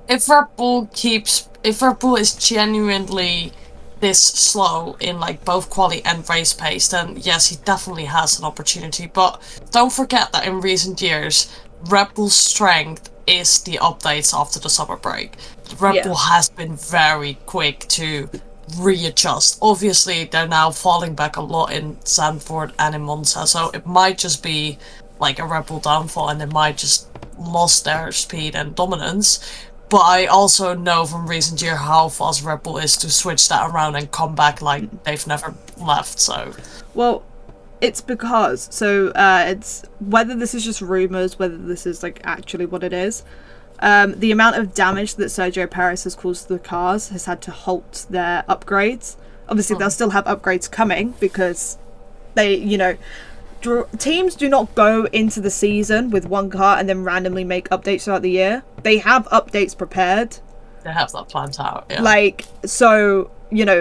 If Red Bull is genuinely this slow in both quali and race pace, then yes, he definitely has an opportunity. But don't forget that in recent years, Red Bull's strength is the updates after the summer break. Red Bull has been very quick to readjust. Obviously, they're now falling back a lot in Zandvoort and in Monza, so it might just be a Red Bull downfall, and they might just lost their speed and dominance. But I also know from recent year how fast Red Bull is to switch that around and come back like they've never left, so... Well, it's because... it's... Whether this is just rumours, whether this is, actually what it is, the amount of damage that Sergio Perez has caused to the cars has had to halt their upgrades. Obviously, they'll still have upgrades coming, because they, teams do not go into the season with one car and then randomly make updates throughout the year. They have updates prepared. They have that planned out, yeah.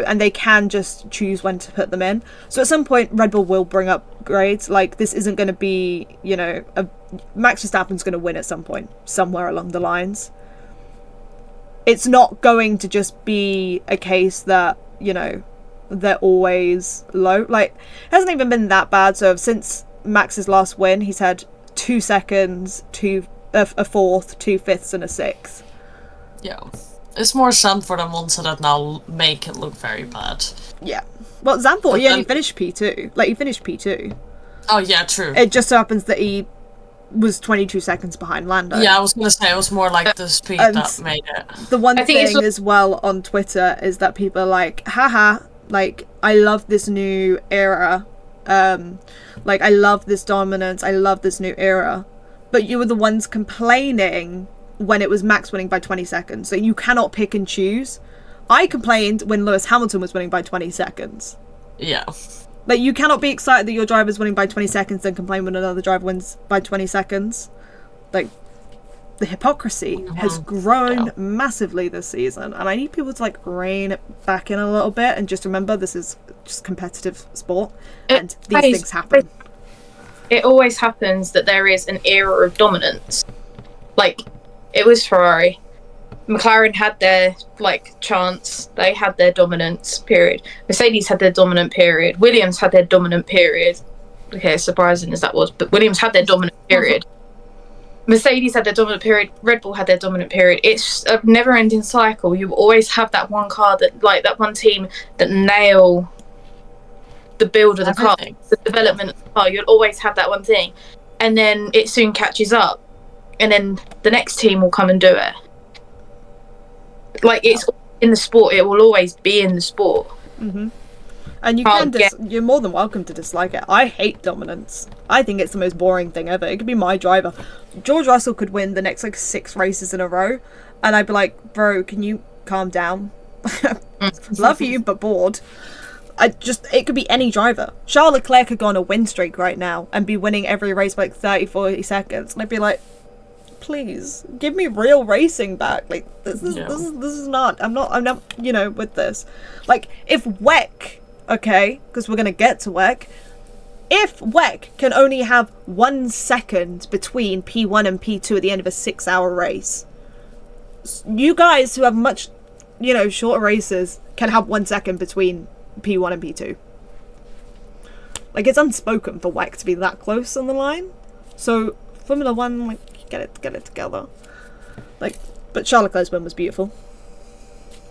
And they can just choose when to put them in. So at some point, Red Bull will bring upgrades. This isn't going to be, Max Verstappen's going to win at some point, somewhere along the lines. It's not going to just be a case that, they're always low. It hasn't even been that bad. So since Max's last win, he's had 2 seconds, a fourth, 2 fifths, and a sixth. Yeah. It's more Zandvoort and Monza that now make it look very bad. Yeah. Well, Zandvoort, he only finished P2. He finished P2. Oh, yeah, true. It just so happens that he was 22 seconds behind Lando. Yeah, I was going to say, it was more the speed that made it. The one thing as well on Twitter is that people are like, haha, I love this new era. I love this dominance. I love this new era. But you were the ones complaining when it was Max winning by 20 seconds. So you cannot pick and choose. I complained when Lewis Hamilton was winning by 20 seconds. Yeah. You cannot be excited that your driver's winning by 20 seconds and complain when another driver wins by 20 seconds. The hypocrisy has grown massively this season, and I need people to rein it back in a little bit and just remember this is just competitive sport, and these things happen. It always happens that there is an era of dominance. It was Ferrari. McLaren had their chance. They had their dominance period. Mercedes had their dominant period. Williams had their dominant period. okay, surprising as that was, but Williams had their dominant period. Mercedes had their dominant period. Red Bull had their dominant period. It's a never-ending cycle. You always have that one car that, like, that one team that nail the build of the car, the development of the car. You'll always have that one thing, and then it soon catches up, and then the next team will come and do it. Like, it's in the sport. It will always be in the sport. Mm-hmm. And you're more than welcome to dislike it. I hate dominance. I think it's the most boring thing ever. It could be my driver. George Russell could win the next, like, 6 races in a row, and I'd be like, bro, can you calm down? Love you, but bored. It could be any driver. Charles Leclerc could go on a win streak right now and be winning every race by like 30, 40 seconds. And I'd be like, please, give me real racing back. Like, this is not, I'm not, you know, with this. Like, if WEC, okay, because we're going to get to WEC, if WEC can only have 1 second between P1 and P2 at the end of a 6-hour race, you guys who have much, you know, shorter races can have 1 second between P1 and P2. Like, it's unspoken for WEC to be that close on the line. So Formula 1, like, get it together. Like, but Charles Leclerc's win was beautiful.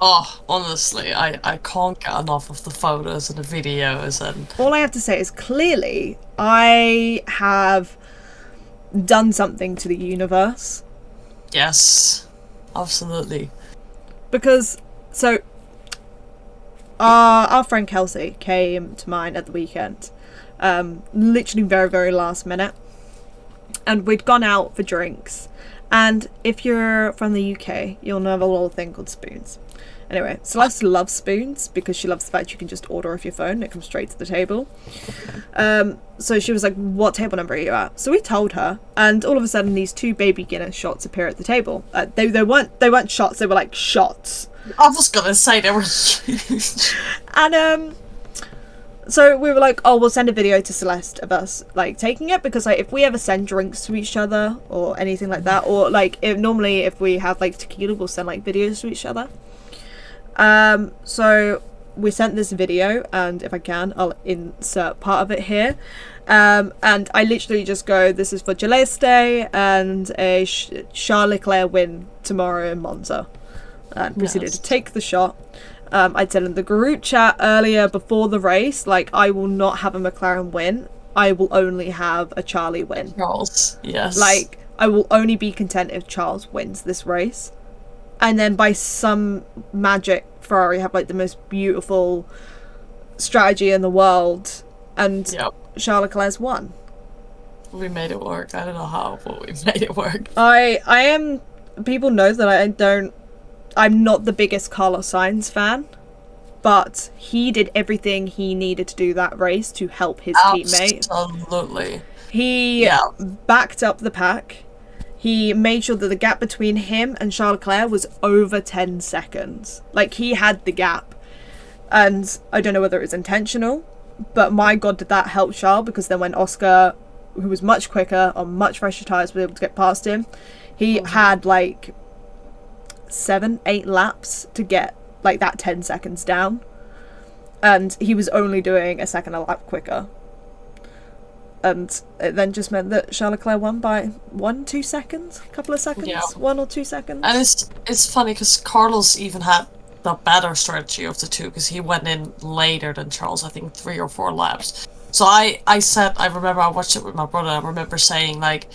Oh, honestly, I can't get enough of the photos and the videos, and all I have to say is, clearly I have done something to the universe. Yes, absolutely. Because, so, our friend Kelsey came to mine at the weekend, literally very, very last minute, and we'd gone out for drinks, and if you're from the UK, you'll know of a little thing called spoons. Anyway, Celeste loves spoons because she loves the fact you can just order off your phone and it comes straight to the table. So she was like, what table number are you at? So we told her, and all of a sudden these 2 baby Guinness shots appear at the table. They weren't shots, they were like shots. I was gonna say they were and so we were like, oh, we'll send a video to Celeste of us, like, taking it, because, like, if we ever send drinks to each other or anything like that, or, like, if we have, like, tequila, we'll send, like, videos to each other. So we sent this video, and if I can, I'll insert part of it here. And I literally just go, this is for Celeste and a Charles Leclerc win tomorrow in Monza. And proceeded to take the shot. I said in the group chat earlier before the race, like, I will not have a McLaren win. I will only have a Charlie win. Charles, yes. Like, I will only be content if Charles wins this race. And then by some magic, Ferrari have, like, the most beautiful strategy in the world, and Charles Leclerc's won. We made it work. I don't know how, but we made it work. I am. People know that I'm not the biggest Carlos Sainz fan, but he did everything he needed to do that race to help his teammate. Absolutely. He backed up the pack. He made sure that the gap between him and Charles Leclerc was over 10 seconds. Like, he had the gap. And I don't know whether it was intentional, but my God, did that help Charles, because then when Oscar, who was much quicker on much fresher tyres, was able to get past him, he had, like, 7-8 laps to get, like, that 10 seconds down. And he was only doing a second a lap quicker. And it then just meant that Charles Leclerc won by 1-2 seconds, a couple of seconds, 1 or 2 seconds. And it's funny because Carlos even had the better strategy of the two, because he went in later than Charles, I think 3 or 4 laps. So I remember I watched it with my brother. I remember saying, like,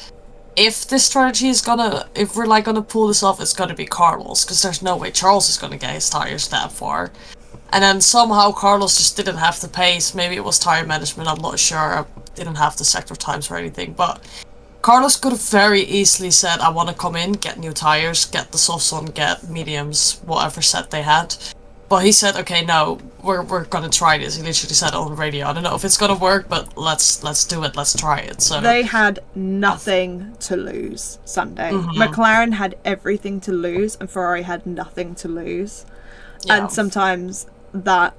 if this strategy is if we're, like, gonna pull this off, it's gonna be Carlos, because there's no way Charles is gonna get his tires that far. And then somehow Carlos just didn't have the pace. Maybe it was tire management, I'm not sure. I didn't have the sector times or anything, but Carlos could have very easily said, I want to come in, get new tires, get the softs on, get mediums, whatever set they had. But he said, okay, no, we're gonna try this. He literally said on the radio, I don't know if it's gonna work, but let's do it, let's try it. So they had nothing to lose Sunday. McLaren had everything to lose, and Ferrari had nothing to lose. And sometimes that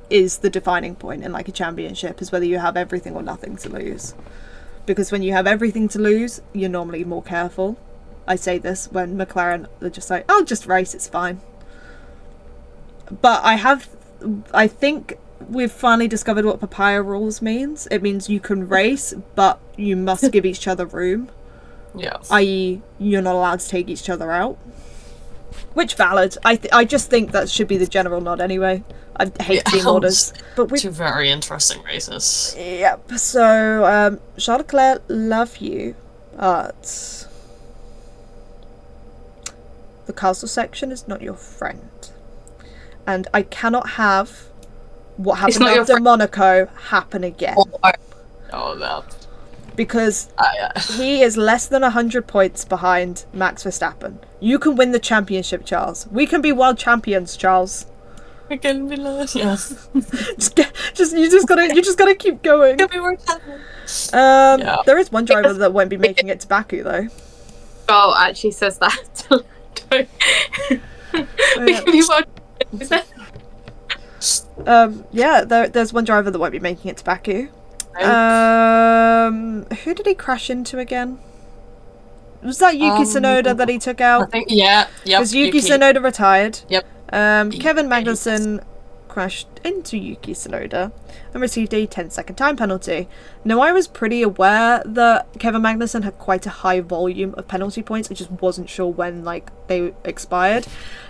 is the defining point in, like, a championship, is whether you have everything or nothing to lose. Because when you have everything to lose, you're normally more careful. I say this when McLaren are just like, oh, just race, it's fine. But I think we've finally discovered what papaya rules means. It means you can race, but you must give each other room. Yeah. I.e., you're not allowed to take each other out. Which valid. I just think that should be the general nod anyway. I hate team orders. But Two very interesting races. Yep. So, Charles Leclerc, love you, but the castle section is not your friend. And I cannot have what happened after Monaco happen again. Oh, no. Because he is less than 100 points behind Max Verstappen. You can win the championship, Charles. We can be world champions, Charles. We can be yes. You just gotta keep going. Can be world champions. There is one driver that won't be making it to Baku though. Oh, actually says that. We can be world champions. There's one driver that won't be making it to Baku. Who did he crash into again? Was that Yuki Tsunoda that he took out? I think, yeah. Because Yuki Tsunoda retired. Yep. Kevin Magnussen crashed into Yuki Tsunoda and received a 10-second time penalty. Now, I was pretty aware that Kevin Magnussen had quite a high volume of penalty points. I just wasn't sure when, they expired.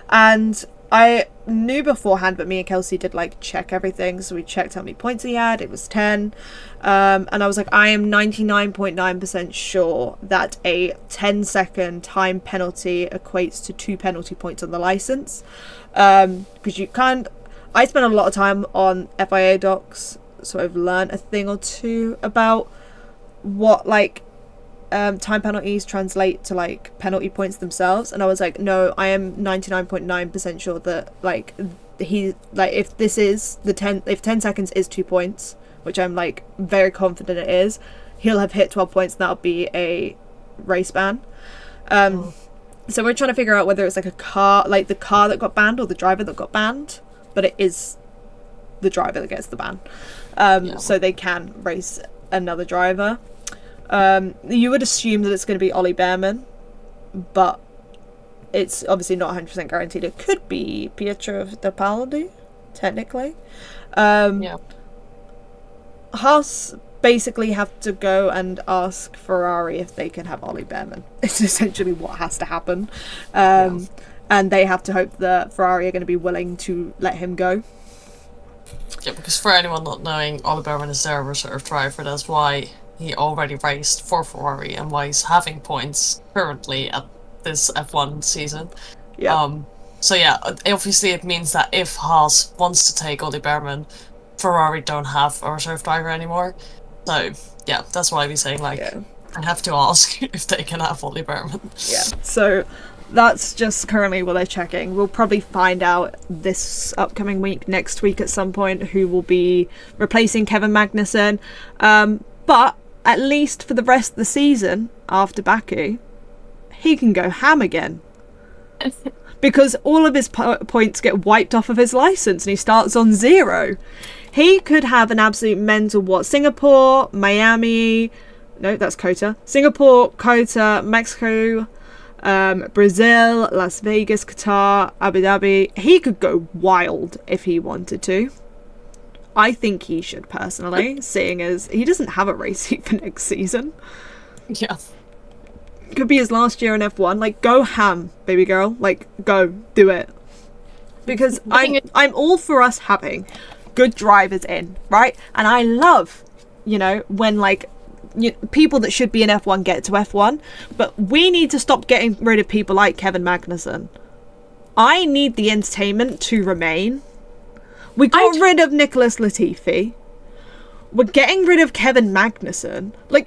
And I knew beforehand, but me and Kelsey did, check everything. So we checked how many points he had. It was 10. And I was like, I am 99.9% sure that a 10-second time penalty equates to 2 penalty points on the license. Because you can't... I spent a lot of time on FIA docs, so I've learned a thing or two about what, time penalties translate to, penalty points themselves. And I was like, no, I am 99.9% sure that, if this is if 10 seconds is 2 points, which I'm, very confident it is, he'll have hit 12 points and that'll be a race ban. So we're trying to figure out whether it's, a car, the car that got banned or the driver that got banned. But it is the driver that gets the ban. So they can race another driver. You would assume that it's going to be Ollie Behrman, but it's obviously not 100% guaranteed. It could be Pietro Fittipaldi, technically. Haas basically have to go and ask Ferrari if they can have Ollie Behrman. It's essentially what has to happen. And they have to hope that Ferrari are going to be willing to let him go. Yeah, because for anyone not knowing, Ollie Behrman is their reserve driver. That's why he already raced for Ferrari and why he's having points currently at this F1 season. Yeah. So yeah, obviously it means that if Haas wants to take Ollie Behrman, Ferrari don't have a reserve driver anymore. So yeah, that's why we're saying I have to ask if they can have Ollie Behrman. Yeah. So that's just currently what they're checking. We'll probably find out this upcoming week, next week at some point, who will be replacing Kevin Magnussen. But at least for the rest of the season, after Baku, he can go ham again. Because all of his points get wiped off of his license and he starts on 0. He could have an absolute mental Singapore, Miami... No, that's COTA. Singapore, COTA, Mexico... Brazil, Las Vegas, Qatar, Abu Dhabi. He could go wild if he wanted to. I think he should, personally, seeing as he doesn't have a race seat for next season. Yeah. Could be his last year in F1. Go ham, baby girl. Go, do it. Because I'm all for us having good drivers in, right? And I love, when, people that should be in F1 get to F1, but we need to stop getting rid of people like Kevin Magnussen. I need the entertainment to remain. We got rid of Nicholas Latifi. We're getting rid of Kevin Magnussen. We're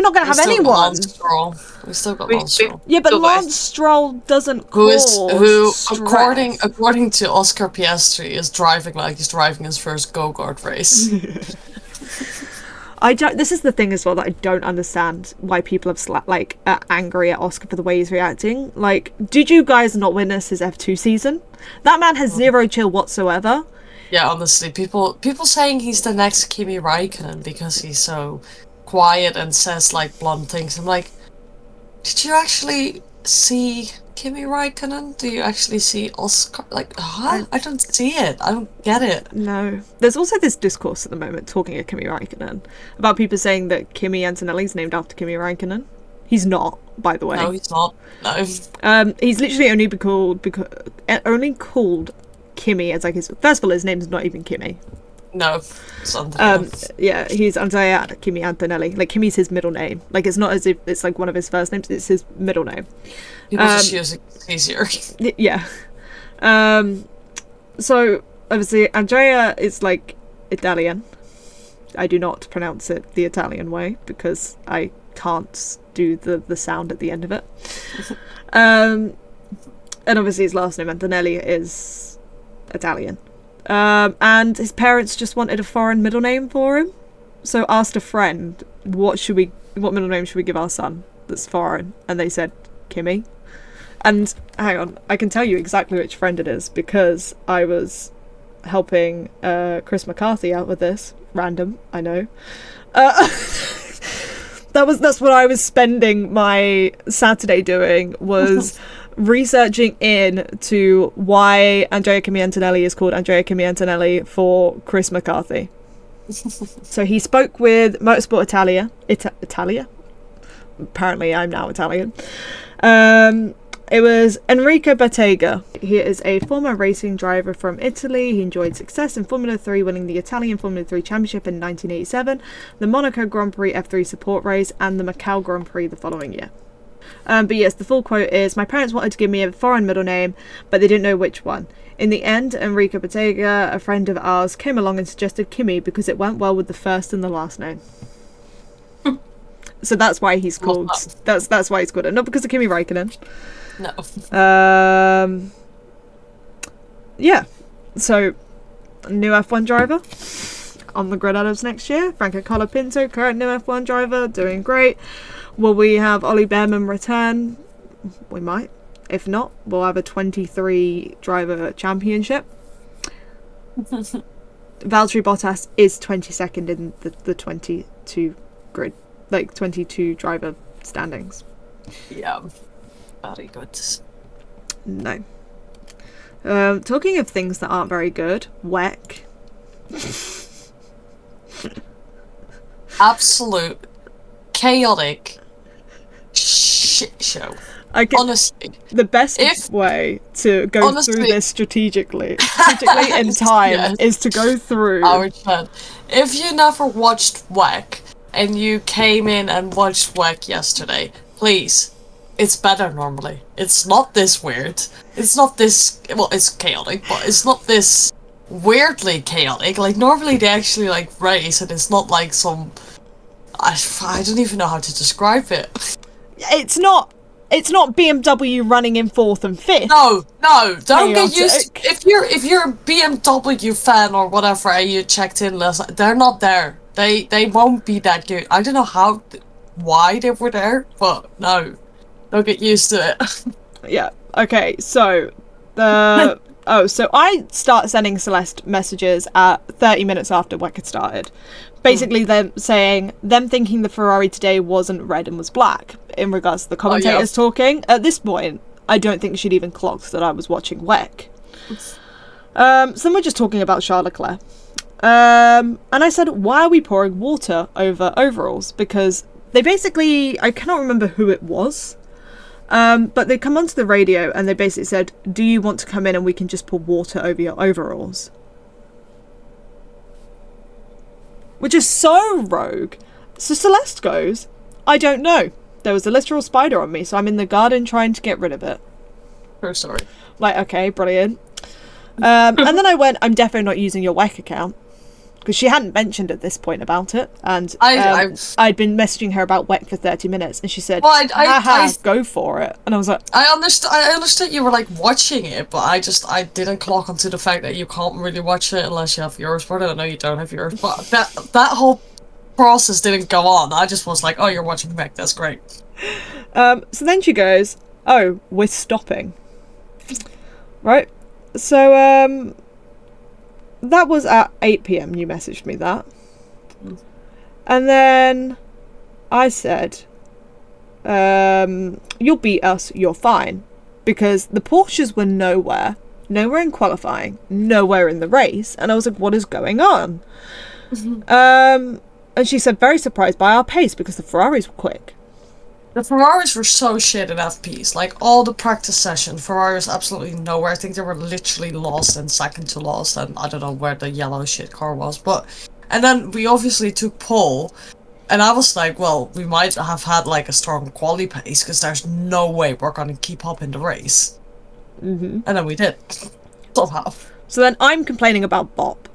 not going to have anyone. We still got Lance Stroll. Yeah, but Lance Stroll doesn't cause stress. According to Oscar Piastri, is driving like he's driving his first go-kart race. This is the thing as well that I don't understand why people have are angry at Oscar for the way he's reacting. Did you guys not witness his F2 season? That man has zero chill whatsoever. Yeah, honestly, people saying he's the next Kimi Räikkönen because he's so quiet and says blunt things. I'm like, did you actually see Kimi Räikkönen? Do you actually see Oscar? Like, huh? I don't see it. I don't get it. No. There's also this discourse at the moment talking of Kimi Räikkönen about people saying that Kimi Antonelli's named after Kimi Räikkönen. He's not, by the way. No, he's not. No. He's literally only called Kimi as like his. First of all, his name's not even Kimi. No, it's Andrea. Yeah, he's Andrea Kimi Antonelli. Like, Kimi's his middle name. Like, it's not as if it's like one of his first names, it's his middle name. People just use it easier. Yeah. So, obviously, Andrea is like Italian. I do not pronounce it the Italian way because I can't do the sound at the end of it. And obviously his last name, Antonelli, is Italian. And his parents just wanted a foreign middle name for him, so asked a friend, what middle name should we give our son that's foreign? And they said Kimi. And hang on, I can tell you exactly which friend it is because I was helping Chris McCarthy out with this. Random, I know. That's what I was spending my Saturday doing, was researching into why Andrea Kimi Antonelli is called Andrea Kimi Antonelli for Chris McCarthy. So he spoke with Motorsport Italia. Apparently I'm now Italian. It was Enrico Bottega. He is a former racing driver from Italy. He enjoyed success in Formula 3, winning the Italian Formula 3 Championship in 1987, the Monaco Grand Prix F3 support race, and the Macau Grand Prix the following year. But yes, the full quote is, "My parents wanted to give me a foreign middle name, but they didn't know which one. In the end, Enrico Bottega, a friend of ours, came along and suggested Kimi because it went well with the first and the last name." So that's why he's called. That's why he's called it, not because of Kimi Räikkönen. No. Yeah. So, new F1 driver on the grid as next year. Franco Colapinto, current new F1 driver, doing great. Will we have Ollie Behrman return? We might. If not, we'll have a 23 driver championship. Valtteri Bottas is 22nd in the 22 grid, like 22 driver standings. Yeah. Very good. No. Talking of things that aren't very good, WEC. Absolute chaotic shit show. Honestly, the best way to go through this strategically in time is to go through. If you never watched WEC and you came in and watched WEC yesterday, please. It's better normally. It's not this weird. It's not this... Well, it's chaotic, but it's not this weirdly chaotic. Like, normally they actually, like, race, and it's not like some... I don't even know how to describe it. It's not BMW running in 4th and 5th. No, don't get used... If you're a BMW fan or whatever, and you checked in last night, they're not there. They won't be that good. I don't know why they were there, but no. Don't get used to it. Yeah. Okay. So so I start sending Celeste messages at 30 minutes after WEC had started. Basically, them thinking the Ferrari today wasn't red and was black. In regards to the commentators talking, at this point, I don't think she'd even clocked that I was watching WEC. So then we're just talking about Charles Leclerc. And I said, why are we pouring water over overalls? Because they basically, I cannot remember who it was. But they come onto the radio and they basically said, do you want to come in and we can just pour water over your overalls? Which is so rogue. So Celeste goes, I don't know. There was a literal spider on me, so I'm in the garden trying to get rid of it. Oh, sorry. Like, okay, brilliant. And then I went, I'm definitely not using your WEC account. Because she hadn't mentioned at this point about it, and I'd been messaging her about WEC for 30 minutes, and she said, I go for it. And I was like... I understood you were, like, watching it, but I didn't clock onto the fact that you can't really watch it unless you have Eurosport. I know you don't have Eurosport. That whole process didn't go on. I just was like, oh, you're watching WEC, that's great. So then she goes, oh, we're stopping. Right? So, that was at 8 PM you messaged me that. And then I said, you'll beat us, you're fine. Because the Porsches were nowhere in qualifying, nowhere in the race. And I was like, what is going on? And she said, very surprised by our pace because the Ferraris were quick. The Ferraris were so shit in FPs. Like, all the practice session, Ferraris absolutely nowhere. I think they were literally lost and second to last, and I don't know where the yellow shit car was. But, and then we obviously took pole, and I was like, well, we might have had, like, a strong quali pace, because there's no way we're going to keep up in the race. And then we did. Somehow. So then I'm complaining about Bop.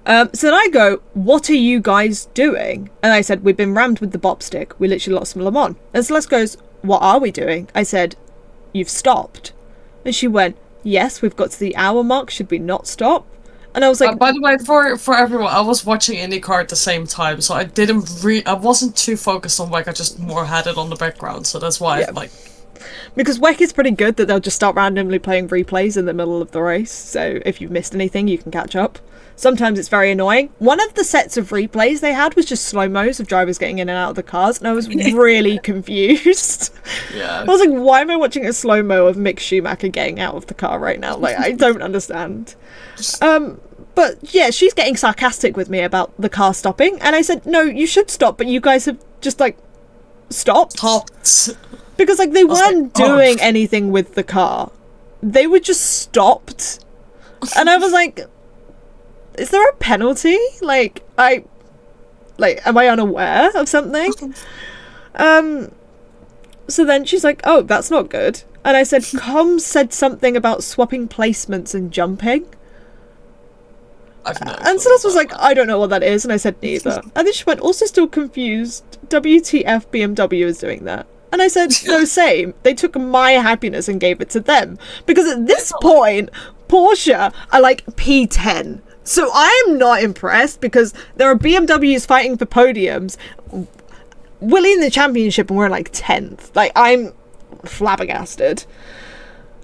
So then I go, what are you guys doing? And I said, we've been rammed with the bop stick. We literally lost from Le Mans. And Celeste goes, what are we doing? I said, you've stopped. And she went, yes, we've got to the hour mark. Should we not stop? And I was like... by the way, for everyone, I was watching IndyCar at the same time, so I wasn't too focused on WEC. I just more had it on the background, so that's why I Because WEC is pretty good that they'll just start randomly playing replays in the middle of the race. So if you've missed anything, you can catch up. Sometimes it's very annoying. One of the sets of replays they had was just slow-mos of drivers getting in and out of the cars, and I was really confused. Yeah. I was like, why am I watching a slow-mo of Mick Schumacher getting out of the car right now? Like, I don't understand. But yeah, she's getting sarcastic with me about the car stopping, and I said, no, you should stop, but you guys have just, like, stopped. Because, like, they weren't doing anything with the car. They were just stopped. And I was like... is there a penalty? Am I unaware of something? So then she's like, oh, that's not good. And I said, Comm said something about swapping placements and jumping. And Celeste was like, I don't know what that is. And I said, neither. And then she went, also still confused. WTF BMW is doing that. And I said, no, same. They took my happiness and gave it to them. Because at this point, Porsche are like P10. So I'm not impressed because there are BMWs fighting for podiums. We're leading the championship and we're like 10th. Like, I'm flabbergasted.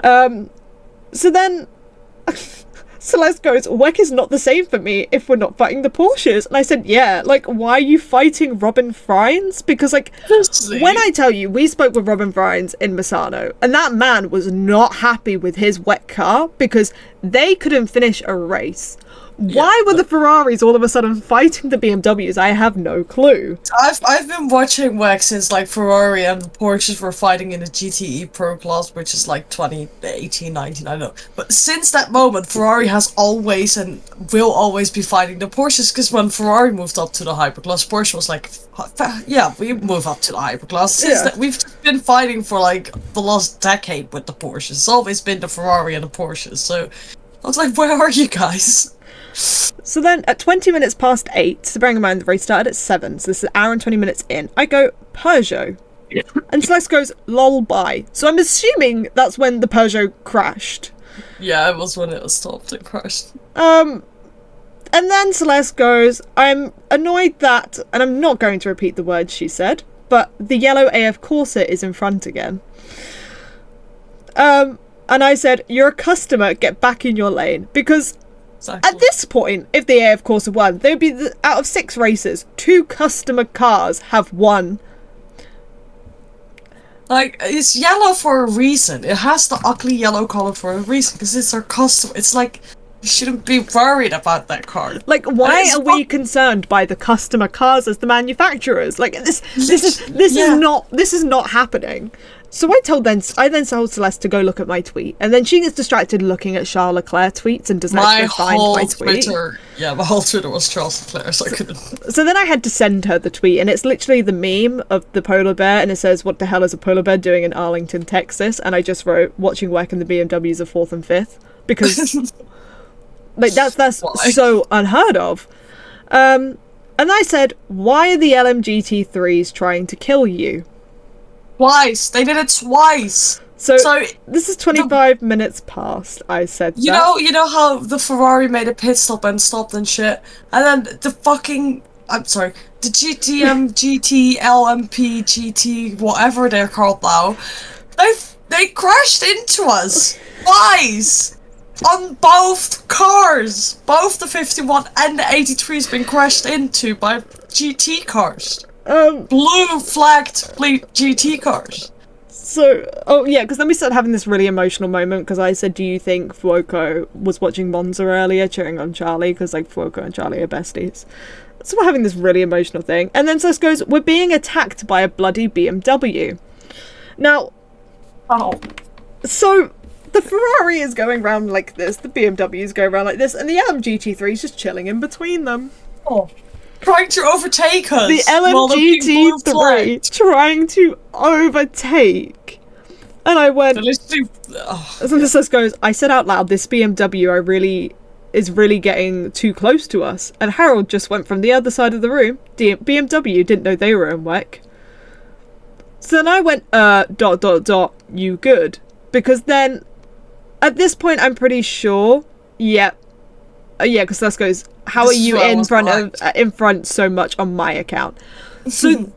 So then Celeste goes, WEC is not the same for me if we're not fighting the Porsches. And I said, yeah, like, why are you fighting Robin Friends? Because, like, when I tell you, we spoke with Robin Friends in Misano, and that man was not happy with his WEC car because they couldn't finish a race. Why were the Ferraris all of a sudden fighting the BMWs? I have no clue. I've been watching WEC since like Ferrari and the Porsches were fighting in the GTE Pro class, which is like 2018, 19, I don't know. But since that moment, Ferrari has always and will always be fighting the Porsches, because when Ferrari moved up to the hyperclass, Porsche was like, yeah, we move up to the hyperclass. Since that, we've been fighting for like the last decade with the Porsches. It's always been the Ferrari and the Porsches. So I was like, where are you guys? So then at 20 minutes past 8, so bearing in mind the race started at 7, so this is an hour and 20 minutes in, I go, Peugeot. And Celeste goes, lol, bye. So I'm assuming that's when the Peugeot crashed. Yeah, it was when it was stopped and crashed. And then Celeste goes, I'm annoyed that, and I'm not going to repeat the words she said, but the yellow AF Corsa is in front again. And I said, you're a customer, get back in your lane, because... exactly. At this point, if the AF Corsa won, they would be out of 6 races, 2 customer cars have won. Like, it's yellow for a reason. It has the ugly yellow color for a reason, because it's our customer. It's like, you shouldn't be worried about that car. Like, why are we concerned by the customer cars as the manufacturers? Like, this is not happening. So I then told Celeste to go look at my tweet, and then she gets distracted looking at Charles Leclerc tweets and doesn't actually find my tweet. My whole Twitter was Charles Leclerc, so I couldn't. So then I had to send her the tweet, and it's literally the meme of the polar bear, and it says, "What the hell is a polar bear doing in Arlington, Texas?" And I just wrote, "Watching WEC and the BMWs are 4th and 5th," because like that's so unheard of. And I said, "Why are the LMGT3s trying to kill you?" Twice. They did it twice. So this is 25 minutes past. I said you know how the Ferrari made a pit stop and stopped and shit, and then the GTM, GT, LMP, GT, whatever they're called now, they crashed into us twice on both cars. Both the 51 and the 83 has been crashed into by GT cars. Blue flagged GT cars. So, oh yeah, because then we started having this really emotional moment because I said, do you think Fuoco was watching Monza earlier cheering on Charlie? Because, like, Fuoco and Charlie are besties. So we're having this really emotional thing. And then Sus goes, we're being attacked by a bloody BMW. Now, so the Ferrari is going around like this, the BMW is going around like this, and the LMGT3 is just chilling in between them. Oh. Trying to overtake us. The LMGT3 trying to overtake. And I went... And the Sus goes, I said out loud, this BMW is really getting too close to us. And Harold just went from the other side of the room. BMW didn't know they were in WEC. So then I went, ... you good? Because then, at this point, I'm pretty sure, yeah, because Sus goes, how are you in front so much on my account? So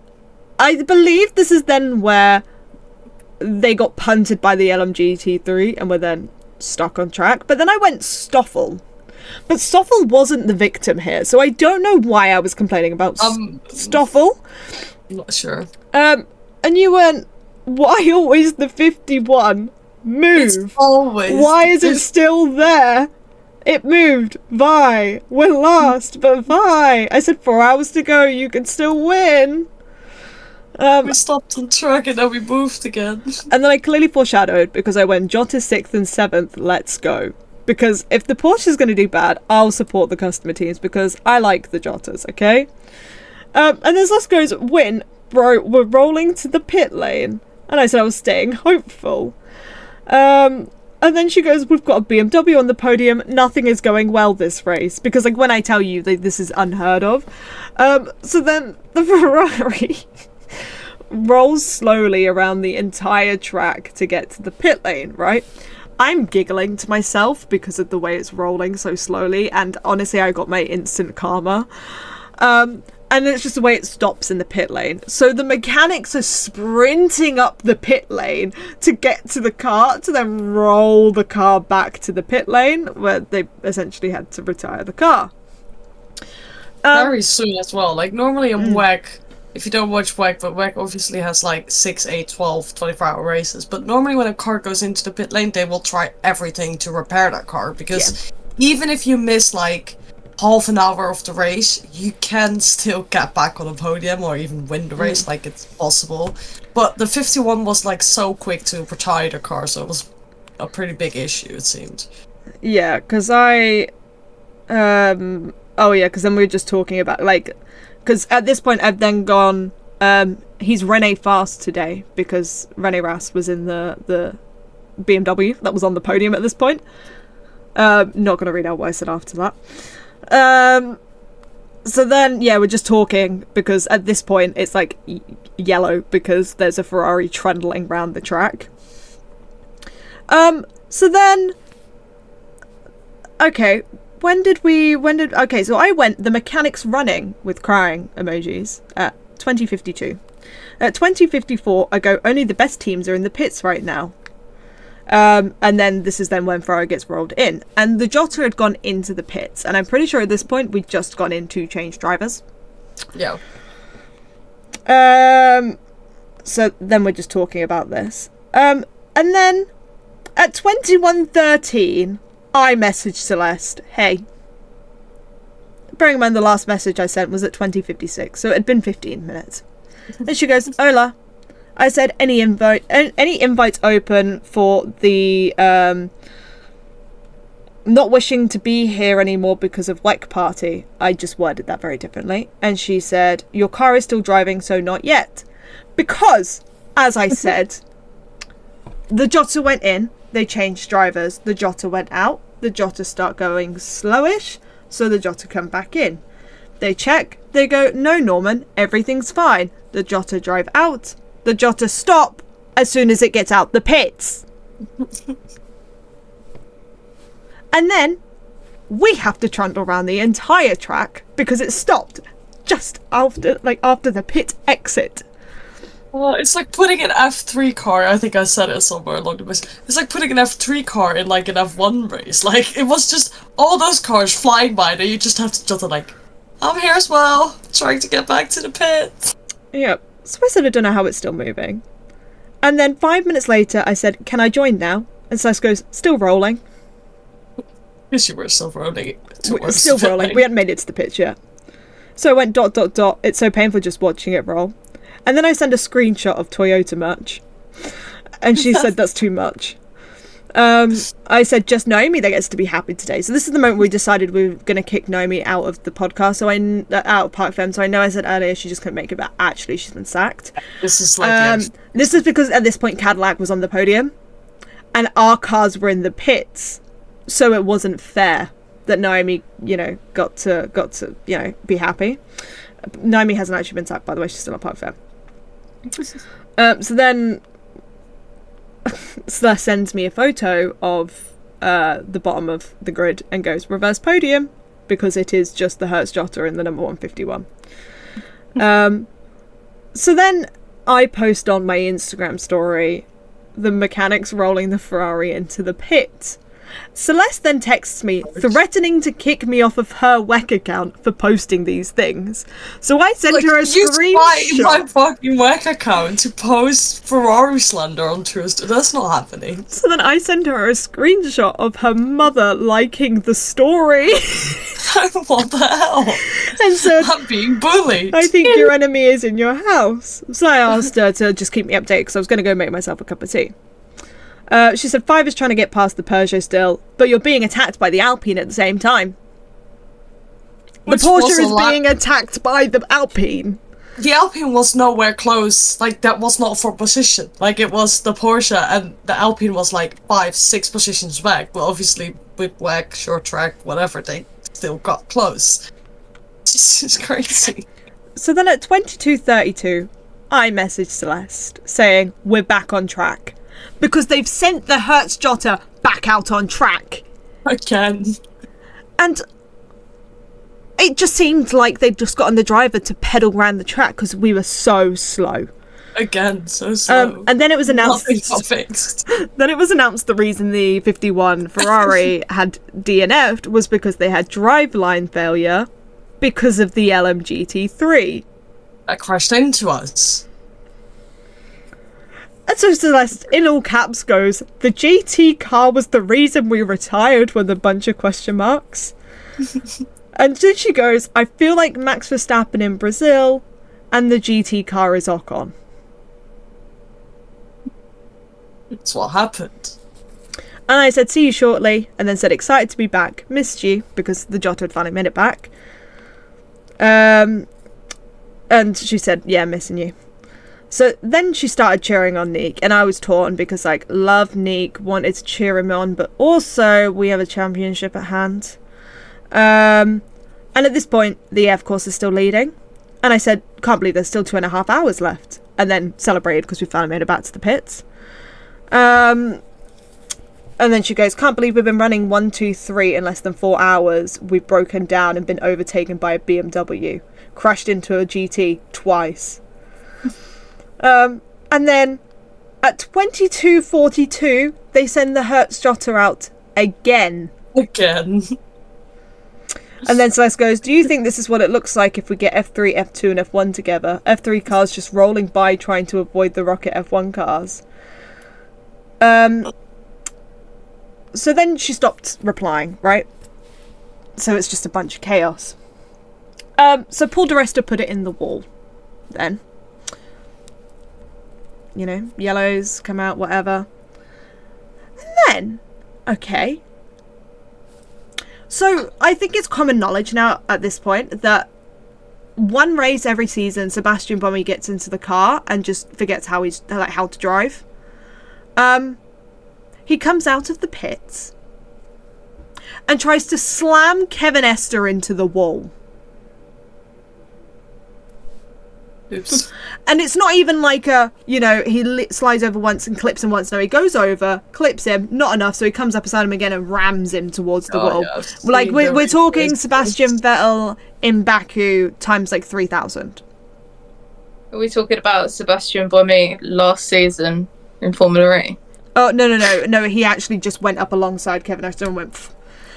I believe this is then where they got punted by the LMGT3 and were then stuck on track. But then I went Stoffel. But Stoffel wasn't the victim here, so I don't know why I was complaining about Stoffel. I'm not sure. And you went, why always the 51 move? It's always. Why is it still there? It moved. Vi. We're lost, but Vi. I said 4 hours to go. You can still win. We stopped on track and then we moved again. And then I clearly foreshadowed because I went Jota 6th and 7th. Let's go. Because if the Porsche is going to do bad, I'll support the customer teams because I like the Jotas, okay? And then Sus goes, win. Bro, we're rolling to the pit lane. And I said I was staying hopeful. And then she goes, we've got a BMW on the podium. Nothing is going well this race. Because, like, when I tell you that this is unheard of. So then the Ferrari rolls slowly around the entire track to get to the pit lane, right? I'm giggling to myself because of the way it's rolling so slowly. And honestly, I got my instant karma. And it's just the way it stops in the pit lane. So the mechanics are sprinting up the pit lane to get to the car, to then roll the car back to the pit lane, where they essentially had to retire the car. Very soon as well. Like, normally in WEC, if you don't watch WEC, but WEC obviously has like 6, 8, 12, 24-hour races. But normally when a car goes into the pit lane, they will try everything to repair that car. Because even if you miss, like, half an hour of the race, you can still get back on a podium or even win the race, like it's possible. But the 51 was like so quick to retire the car, so it was a pretty big issue, it seemed. Yeah, because because then we were just talking about, like, because at this point I've then gone, he's Rene Fast today, because Rene Rast was in the BMW that was on the podium at this point. Not going to read out what I said after that. So then, yeah, we're just talking because at this point it's like yellow because there's a Ferrari trundling around the track. So then, okay, okay, so I went the mechanics running with crying emojis at 2052. At 2054, I go, only the best teams are in the pits right now. And then this is then when Ferrari gets rolled in. And the Jota had gone into the pits. And I'm pretty sure at this point we'd just gone in to change drivers. Yeah. So then we're just talking about this. And then at 21:13, I messaged Celeste, hey. Bearing in mind the last message I sent was at 20:56, so it had been 15 minutes. And she goes, hola. I said, any invites open for the not wishing to be here anymore because of WEC party. I just worded that very differently. And she said, your car is still driving, so not yet. Because, as I said, the Jota went in, they changed drivers, the Jota went out, the Jota start going slowish, so the Jota come back in. They check, they go, no Norman, everything's fine. The Jota drive out. The Jota stop as soon as it gets out the pits. And then we have to trundle around the entire track because it stopped just after the pit exit. Well, it's like putting an F3 car, I think I said it somewhere along the way. It's like putting an F3 car in like an F1 race. Like, it was just all those cars flying by and you just have to Jota like, I'm here as well, trying to get back to the pit. Yeah. So I said, I don't know how it's still moving. And then 5 minutes later, I said, can I join now? And Celeste goes, still rolling. Because you were still rolling. Still rolling. We hadn't made it to the pitch yet. So I went ... It's so painful just watching it roll. And then I sent a screenshot of Toyota merch. And she said, that's too much. I said, just Naomi that gets to be happy today. So this is the moment we decided we were going to kick Naomi out of the podcast. So out of Parc Femme. So I know I said earlier she just couldn't make it, but actually she's been sacked. This is like this is because at this point Cadillac was on the podium and our cars were in the pits. So it wasn't fair that Naomi, got to be happy. Naomi hasn't actually been sacked, by the way. She's still on Parc Femme. So then Celeste sends me a photo of the bottom of the grid and goes, reverse podium, because it is just the Hertz Jota in the number 151. So then I post on my Instagram story the mechanics rolling the Ferrari into the pit. Celeste then texts me, threatening to kick me off of her WEC account for posting these things. So I sent her a screenshot. You my fucking WEC account to post Ferrari slander on Tuesday. That's not happening. So then I sent her a screenshot of her mother liking the story. What the hell? And said, I'm being bullied. I think your enemy is in your house. So I asked her to just keep me updated because I was going to go make myself a cup of tea. She said, 5 is trying to get past the Peugeot still, but you're being attacked by the Alpine at the same time. The Porsche is being attacked by the Alpine. The Alpine was nowhere close. Like, that was not for position. Like, it was the Porsche, and the Alpine was like 5-6 positions back. But obviously, with WEC, short track, whatever, they still got close. This is crazy. So then at 22:32, I messaged Celeste saying, we're back on track. Because they've sent the Hertz Jota back out on track. Again. And it just seemed like they'd just gotten the driver to pedal around the track because we were so slow. Again, so slow. And then it was announced. Nothing got fixed. Then it was announced the reason the 51 Ferrari had DNF'd was because they had driveline failure because of the LMGT3. That crashed into us. And so Celeste, in all caps, goes, the GT car was the reason we retired with a bunch of question marks. And then she goes, I feel like Max Verstappen in Brazil and the GT car is Ocon. That's what happened. And I said, see you shortly, and then said, excited to be back. Missed you, because the Jota had finally made it back. And she said, yeah, missing you. So then she started cheering on Nick, and I was torn because, like, love Nick, wanted to cheer him on, but also we have a championship at hand. And at this point, the F course is still leading. And I said, can't believe there's still 2.5 hours left. And then celebrated because we finally made it back to the pits. And then she goes, can't believe we've been running 1, 2, 3 in less than 4 hours. We've broken down and been overtaken by a BMW. Crashed into a GT twice. And then at 22:42, they send the Hertz Jota out again. Again. And then Celeste goes, do you think this is what it looks like if we get F3, F2 and F1 together? F3 cars just rolling by trying to avoid the rocket F1 cars. So then she stopped replying, right? So it's just a bunch of chaos. So Paul di Resta put it in the wall then. You know, yellows come out, whatever. And then, okay. So I think it's common knowledge now at this point that one race every season, Sebastian Buemi gets into the car and just forgets how to drive. He comes out of the pits and tries to slam Kevin Estre into the wall. Oops. And it's not even like he slides over once and clips him once. No, he goes over, clips him, not enough, so he comes up beside him again and rams him towards the wall. Yeah, like, we're talking Sebastian Vettel in Baku times like 3,000. Are we talking about Sebastian Buemi last season in Formula E? Oh, no, he actually just went up alongside Kevin Estre and went...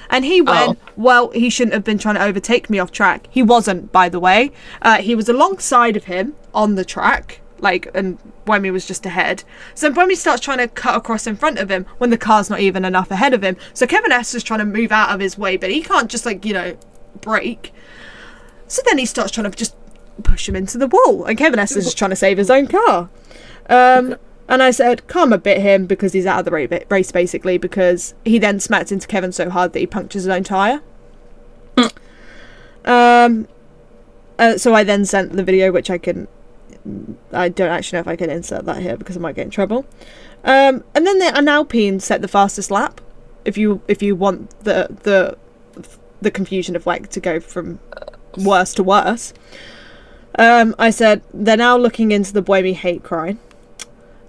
And he went, well, he shouldn't have been trying to overtake me off track. He wasn't, by the way. He was alongside of him on the track, like, and Buemi was just ahead. So Buemi starts trying to cut across in front of him when the car's not even enough ahead of him. So Kevin S is trying to move out of his way, but he can't just, like, you know, brake. So then he starts trying to just push him into the wall, and Kevin S is just trying to save his own car. And I said, Karma bit him because he's out of the race, basically, because he then smacked into Kevin so hard that he punctures his own tyre. So I then sent the video, which I don't actually know if I can insert that here because I might get in trouble. And then an Alpine set the fastest lap, if you want the confusion of WEC to go from worse to worse. I said, they're now looking into the Buemi hate crime.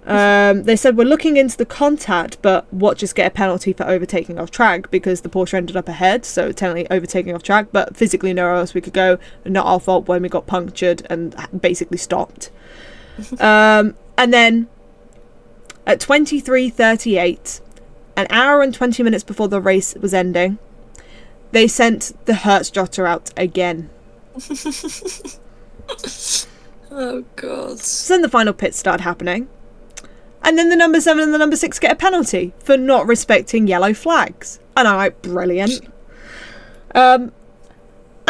They said, we're looking into the contact, but watchers get a penalty for overtaking off track because the Porsche ended up ahead, so technically overtaking off track, but physically nowhere else we could go. Not our fault when we got punctured and basically stopped. And then at 23:38, an hour and 20 minutes before the race was ending, they sent the Hertz Jotter out again. Oh god. So then the final pits started happening. And then the number 7 and the number 6 get a penalty for not respecting yellow flags. And I'm like, brilliant. And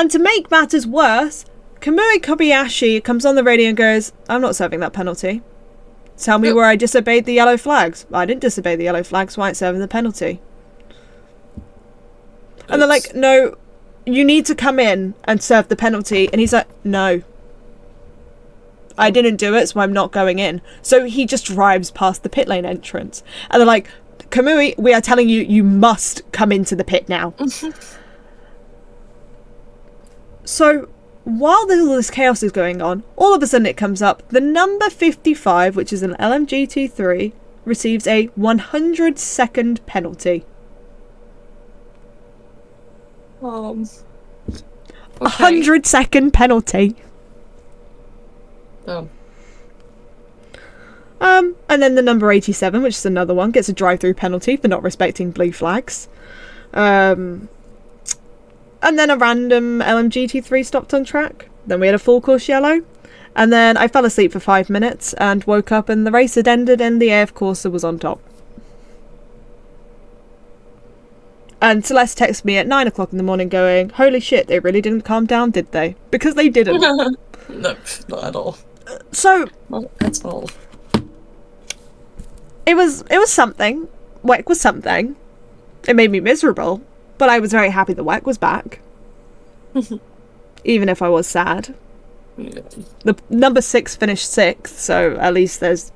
to make matters worse, Kamui Kobayashi comes on the radio and goes, I'm not serving that penalty. Tell me where I disobeyed the yellow flags. I didn't disobey the yellow flags, why aren't serving the penalty? And they're like, no, you need to come in and serve the penalty. And he's like, no. I didn't do it, so I'm not going in. So he just drives past the pit lane entrance. And they're like, Kamui, we are telling you, you must come into the pit now. So while all this chaos is going on, all of a sudden it comes up, the number 55, which is an LMGT3, receives a 100-second penalty. Okay. 100-second penalty. Oh. And then the number 87, which is another one, gets a drive-through penalty for not respecting blue flags. And then a random LMGT3 stopped on track. Then we had a full course yellow. And then I fell asleep for 5 minutes and woke up and the race had ended and the AF Corsa was on top. And Celeste texted me at 9 o'clock in the morning going, holy shit, they really didn't calm down, did they? Because they didn't. Nope, not at all. So... Not at all. It was something. WEC was something. It made me miserable, but I was very happy that WEC was back. Even if I was sad. Yeah. The number 6 finished 6th, so at least there's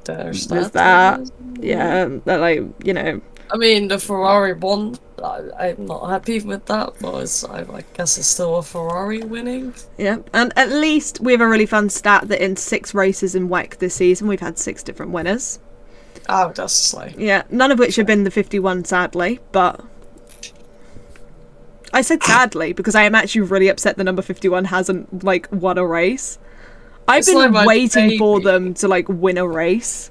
that. Yeah, but like, you know. I mean, the Ferrari won. I'm not happy with that, but I guess it's still a Ferrari winning. Yeah, and at least we have a really fun stat that in 6 races in WEC this season, we've had 6 different winners. Oh, that's like... Yeah, none of which have been the 51, sadly, but... I said sadly, because I am actually really upset the number 51 hasn't, like, won a race. I've been waiting for them to, like, win a race.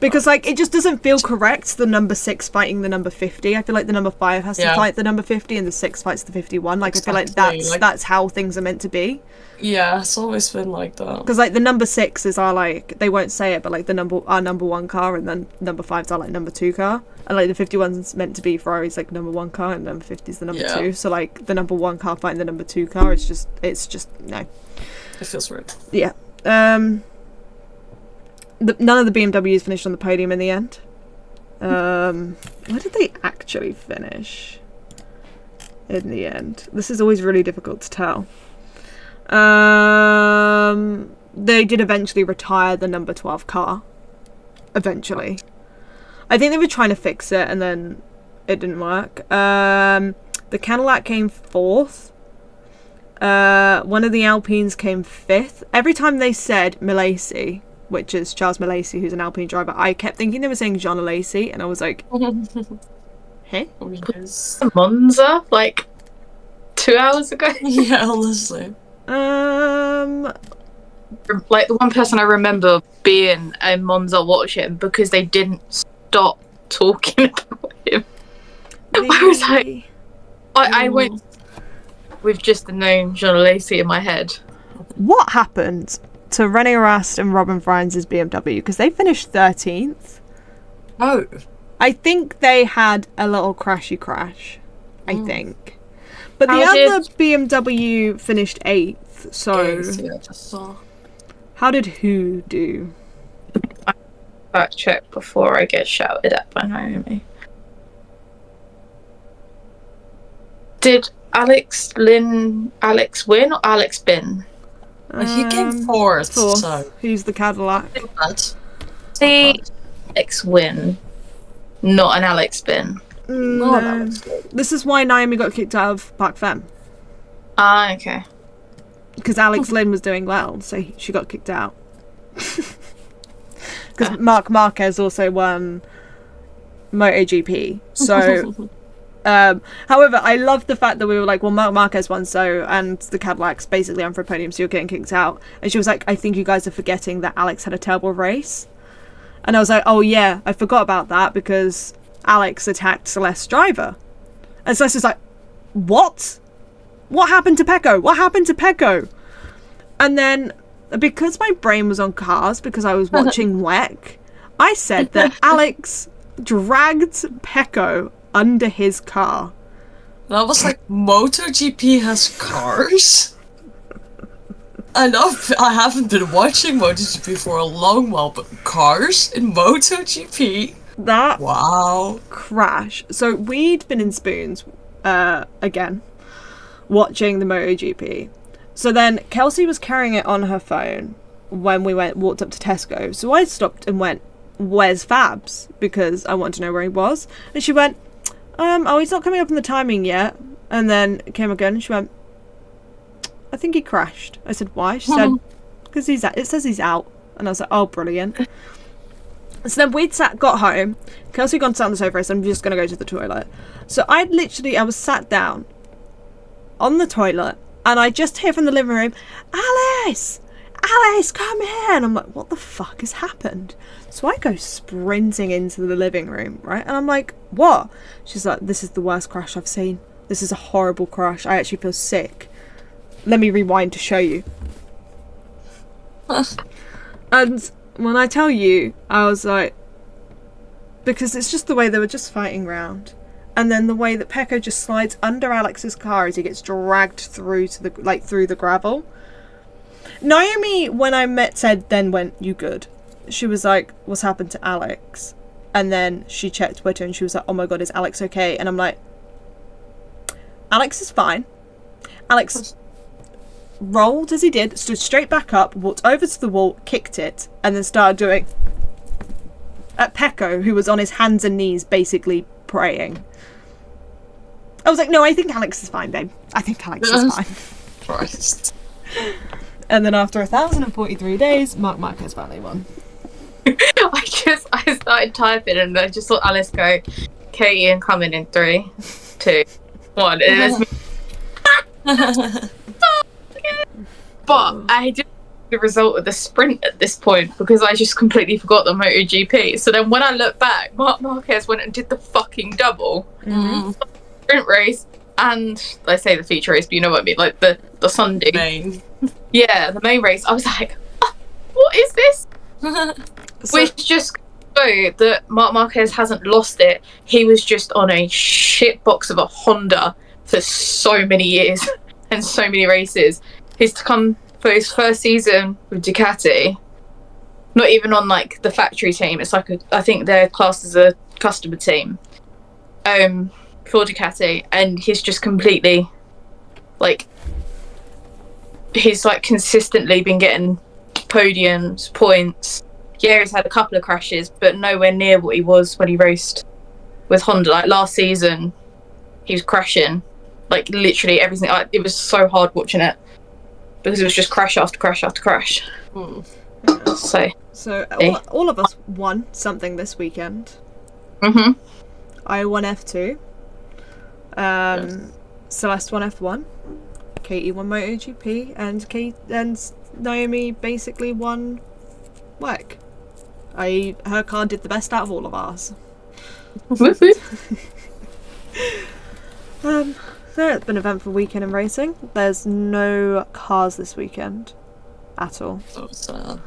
Because, like, it just doesn't feel correct, the number 6 fighting the number 50. I feel like the number 5 has to fight the number 50 and the 6 fights the 51. Like, exactly. I feel like that's how things are meant to be. Yeah, it's always been like that. Because, like, the number 6 is our, like, they won't say it, but, like, our number 1 car, and then number 5's our, like, number 2 car. And, like, the 51's meant to be Ferrari's, like, number 1 car, and number 50's the number 2. So, like, the number 1 car fighting the number 2 car, it's just, no. It feels weird. Yeah. None of the BMWs finished on the podium in the end. Where did they actually finish in the end? This is always really difficult to tell. They did eventually retire the number 12 car. Eventually. I think they were trying to fix it and then it didn't work. The Cadillac came 4th. One of the Alpines came 5th. Every time they said Milesi, which is Charles Milesi, who's an Alpine driver, I kept thinking they were saying Jean Alesi, and I was like, hey? Monza, like, 2 hours ago? Yeah, honestly. Like, the one person I remember being in Monza watching because they didn't stop talking about him. I was like, I went with just the name Jean Lacey in my head. What happened to Renee Rast and Robin Friends' BMW? Because they finished 13th. Oh. I think they had a little crashy crash. I think. But the How other BMW finished 8th, so... Yeah, I just saw. How did who do? Fact check before I get shouted at by Naomi. Did Alex win or Alex bin? He came fourth, so... Who's the Cadillac? See, Alex win, not an Alex bin. No. This is why Naomi got kicked out of Parc Femme. Ah, okay. Because Alex Lynn was doing well, so she got kicked out. Because Marc Marquez also won MotoGP. So, however, I love the fact that we were like, well, Marc Marquez won, so, and the Cadillac's basically on for a podium, so you're getting kicked out. And she was like, I think you guys are forgetting that Alex had a terrible race. And I was like, oh yeah, I forgot about that because Alex attacked Celeste's driver. And Celeste was like, what? What happened to Pecco? What happened to Pecco? And then, because my brain was on cars, because I was watching WEC, I said that Alex dragged Pecco under his car. And I was like, MotoGP has cars? I know I haven't been watching MotoGP for a long while, but cars in MotoGP? That wow. crash. So we'd been in Spoons, again, watching the MotoGP. So then Kelsey was carrying it on her phone when we walked up to Tesco. So I stopped and went, where's Fabs? Because I wanted to know where he was. And she went, oh, he's not coming up in the timing yet. And then came again and she went, I think he crashed. I said, why? She said, because it says he's out. And I was like, oh, brilliant. So then we'd got home. Kelsey had gone to sit on the sofa. I said, I'm just going to go to the toilet. So I was sat down on the toilet and I just hear from the living room, Alice, come here. And I'm like, what the fuck has happened? So I go sprinting into the living room, right? And I'm like, what? She's like, this is the worst crash I've seen. This is a horrible crash. I actually feel sick. Let me rewind to show you. And when I tell you, I was like, because it's just the way they were just fighting round. And then the way that Pecco just slides under Alex's car as he gets dragged through to through the gravel. Naomi, when I said, then went, you good? She was like, what's happened to Alex? And then she checked Twitter and she was like, oh my god, is Alex okay? And I'm like, Alex is fine. Alex rolled as he did, stood straight back up, walked over to the wall, kicked it, and then started doing at Pecco, who was on his hands and knees basically praying. I was like, no, I think Alex is fine, babe. I think Alex is fine. Christ. And then after 1,043 days, Marc Marquez finally won. I started typing and I just saw Alice go, Katie and coming in 3, 2, 1. And but I didn't know the result of the sprint at this point because I just completely forgot the MotoGP. So then when I look back, Marc Marquez went and did the fucking double. Sprint race and I say the feature race, but you know what I mean, like the Sunday. Main. Yeah, the main race. I was like, what is this? Which just show that Marc Marquez hasn't lost it. He was just on a shit box of a Honda for so many years and so many races. He's to come for his first season with Ducati, not even on like the factory team. It's like I think they're classed as a customer team for Ducati, and he's just completely like he's like consistently been getting podiums, points. Yeah, he's had a couple of crashes, but nowhere near what he was when he raced with Honda. Like last season, he was crashing, like literally everything. It was so hard watching it because it was just crash after crash after crash. So all of us won something this weekend. I won F2. Celeste won F1. Katie won MotoGP, and Naomi basically won WEC. Her car did the best out of all of ours. So it's been an eventful weekend in racing. There's no cars this weekend at all. So sad.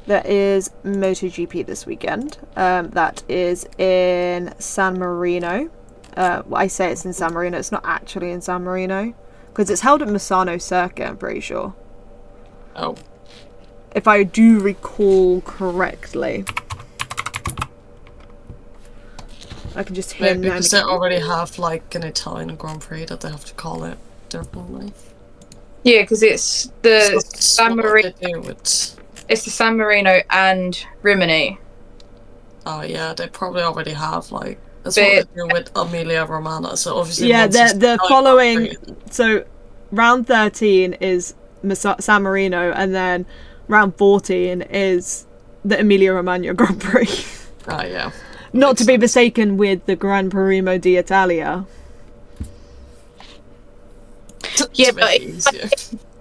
There is MotoGP this weekend. That is in San Marino. I say it's in San Marino. It's not actually in San Marino because it's held at Misano Circuit, I'm pretty sure. Oh. If I do recall correctly. I can just hear Maybe because they already have like an Italian Grand Prix that they have to call it differently. Yeah, because it's the So San what Marino. they do with... It's the San Marino and Rimini. Oh yeah, they probably already have like... That's But- what they do with Emilia Romagna, so obviously... Yeah, Monza's they're not following. Grand Prix. So round 13 is San Marino, and then round 14 is the Emilia Romagna Grand Prix. Ah, yeah. Not Makes to be sense. mistaken with the Gran Premio d'Italia. Yeah, To make but it easier.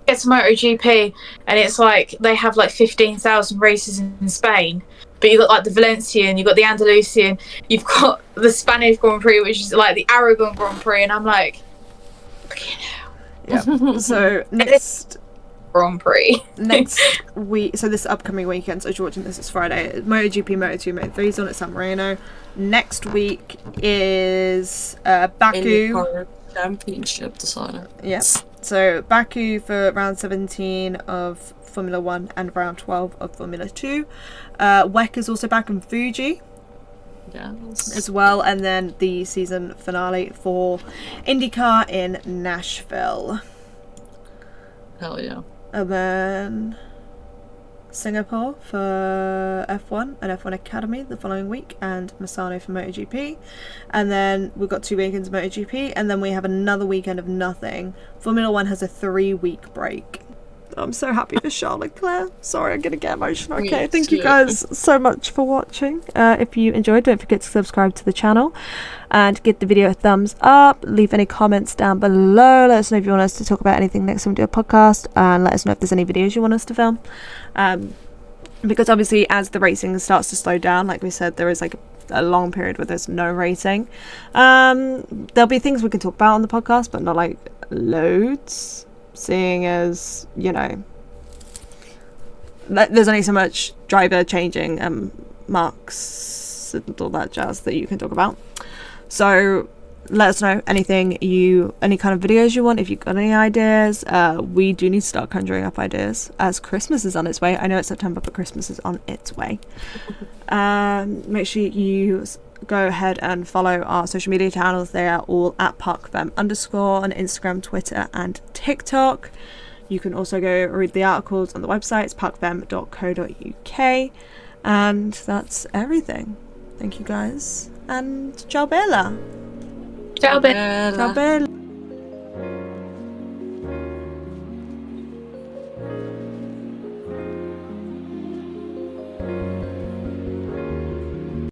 It's MotoGP, and it's like they have like 15,000 races in Spain. But you got like the Valencian, you got the Andalusian, you've got the Spanish Grand Prix, which is like the Aragon Grand Prix, and I'm like, fucking hell, Yeah. So next Grand Prix. week, so this upcoming weekend, so if you're watching this, it's Friday. MotoGP, Moto2, Moto3 is on at San Marino. Next week is Baku. IndyCar Championship designer. Yes. So Baku for round 17 of Formula 1 and round 12 of Formula 2. WEC is also back in Fuji Yes. as well, and then the season finale for IndyCar in Nashville. Hell yeah. And then Singapore for F1 and F1 Academy the following week, and Misano for MotoGP. And then we've got 2 weekends of MotoGP, and then we have another weekend of nothing. Formula 1 has a 3-week break. I'm so happy for Charles Leclerc. Sorry, I'm going to get emotional. Me Okay, thank you too. guys so much for watching. If you enjoyed, don't forget to subscribe to the channel and give the video a thumbs up. Leave any comments down below. Let us know if you want us to talk about anything next time we do a podcast, and let us know if there's any videos you want us to film. Because obviously as the racing starts to slow down, like we said, there is like a long period where there's no racing. There'll be things we can talk about on the podcast, but not like loads. Seeing as, you know, there's only so much driver changing and marks and all that jazz that you can talk about. So let us know any kind of videos you want. If you've got any ideas, we do need to start conjuring up ideas as Christmas is on its way. I know it's September, but Christmas is on its way. Make sure you go ahead and follow our social media channels. They are all at @parcfem_ on Instagram, Twitter and TikTok. You can also go read the articles on the website. It's parcfem.co.uk, and that's everything. Thank you guys, and ciao bella. Ciao, Ben. Ciao bella.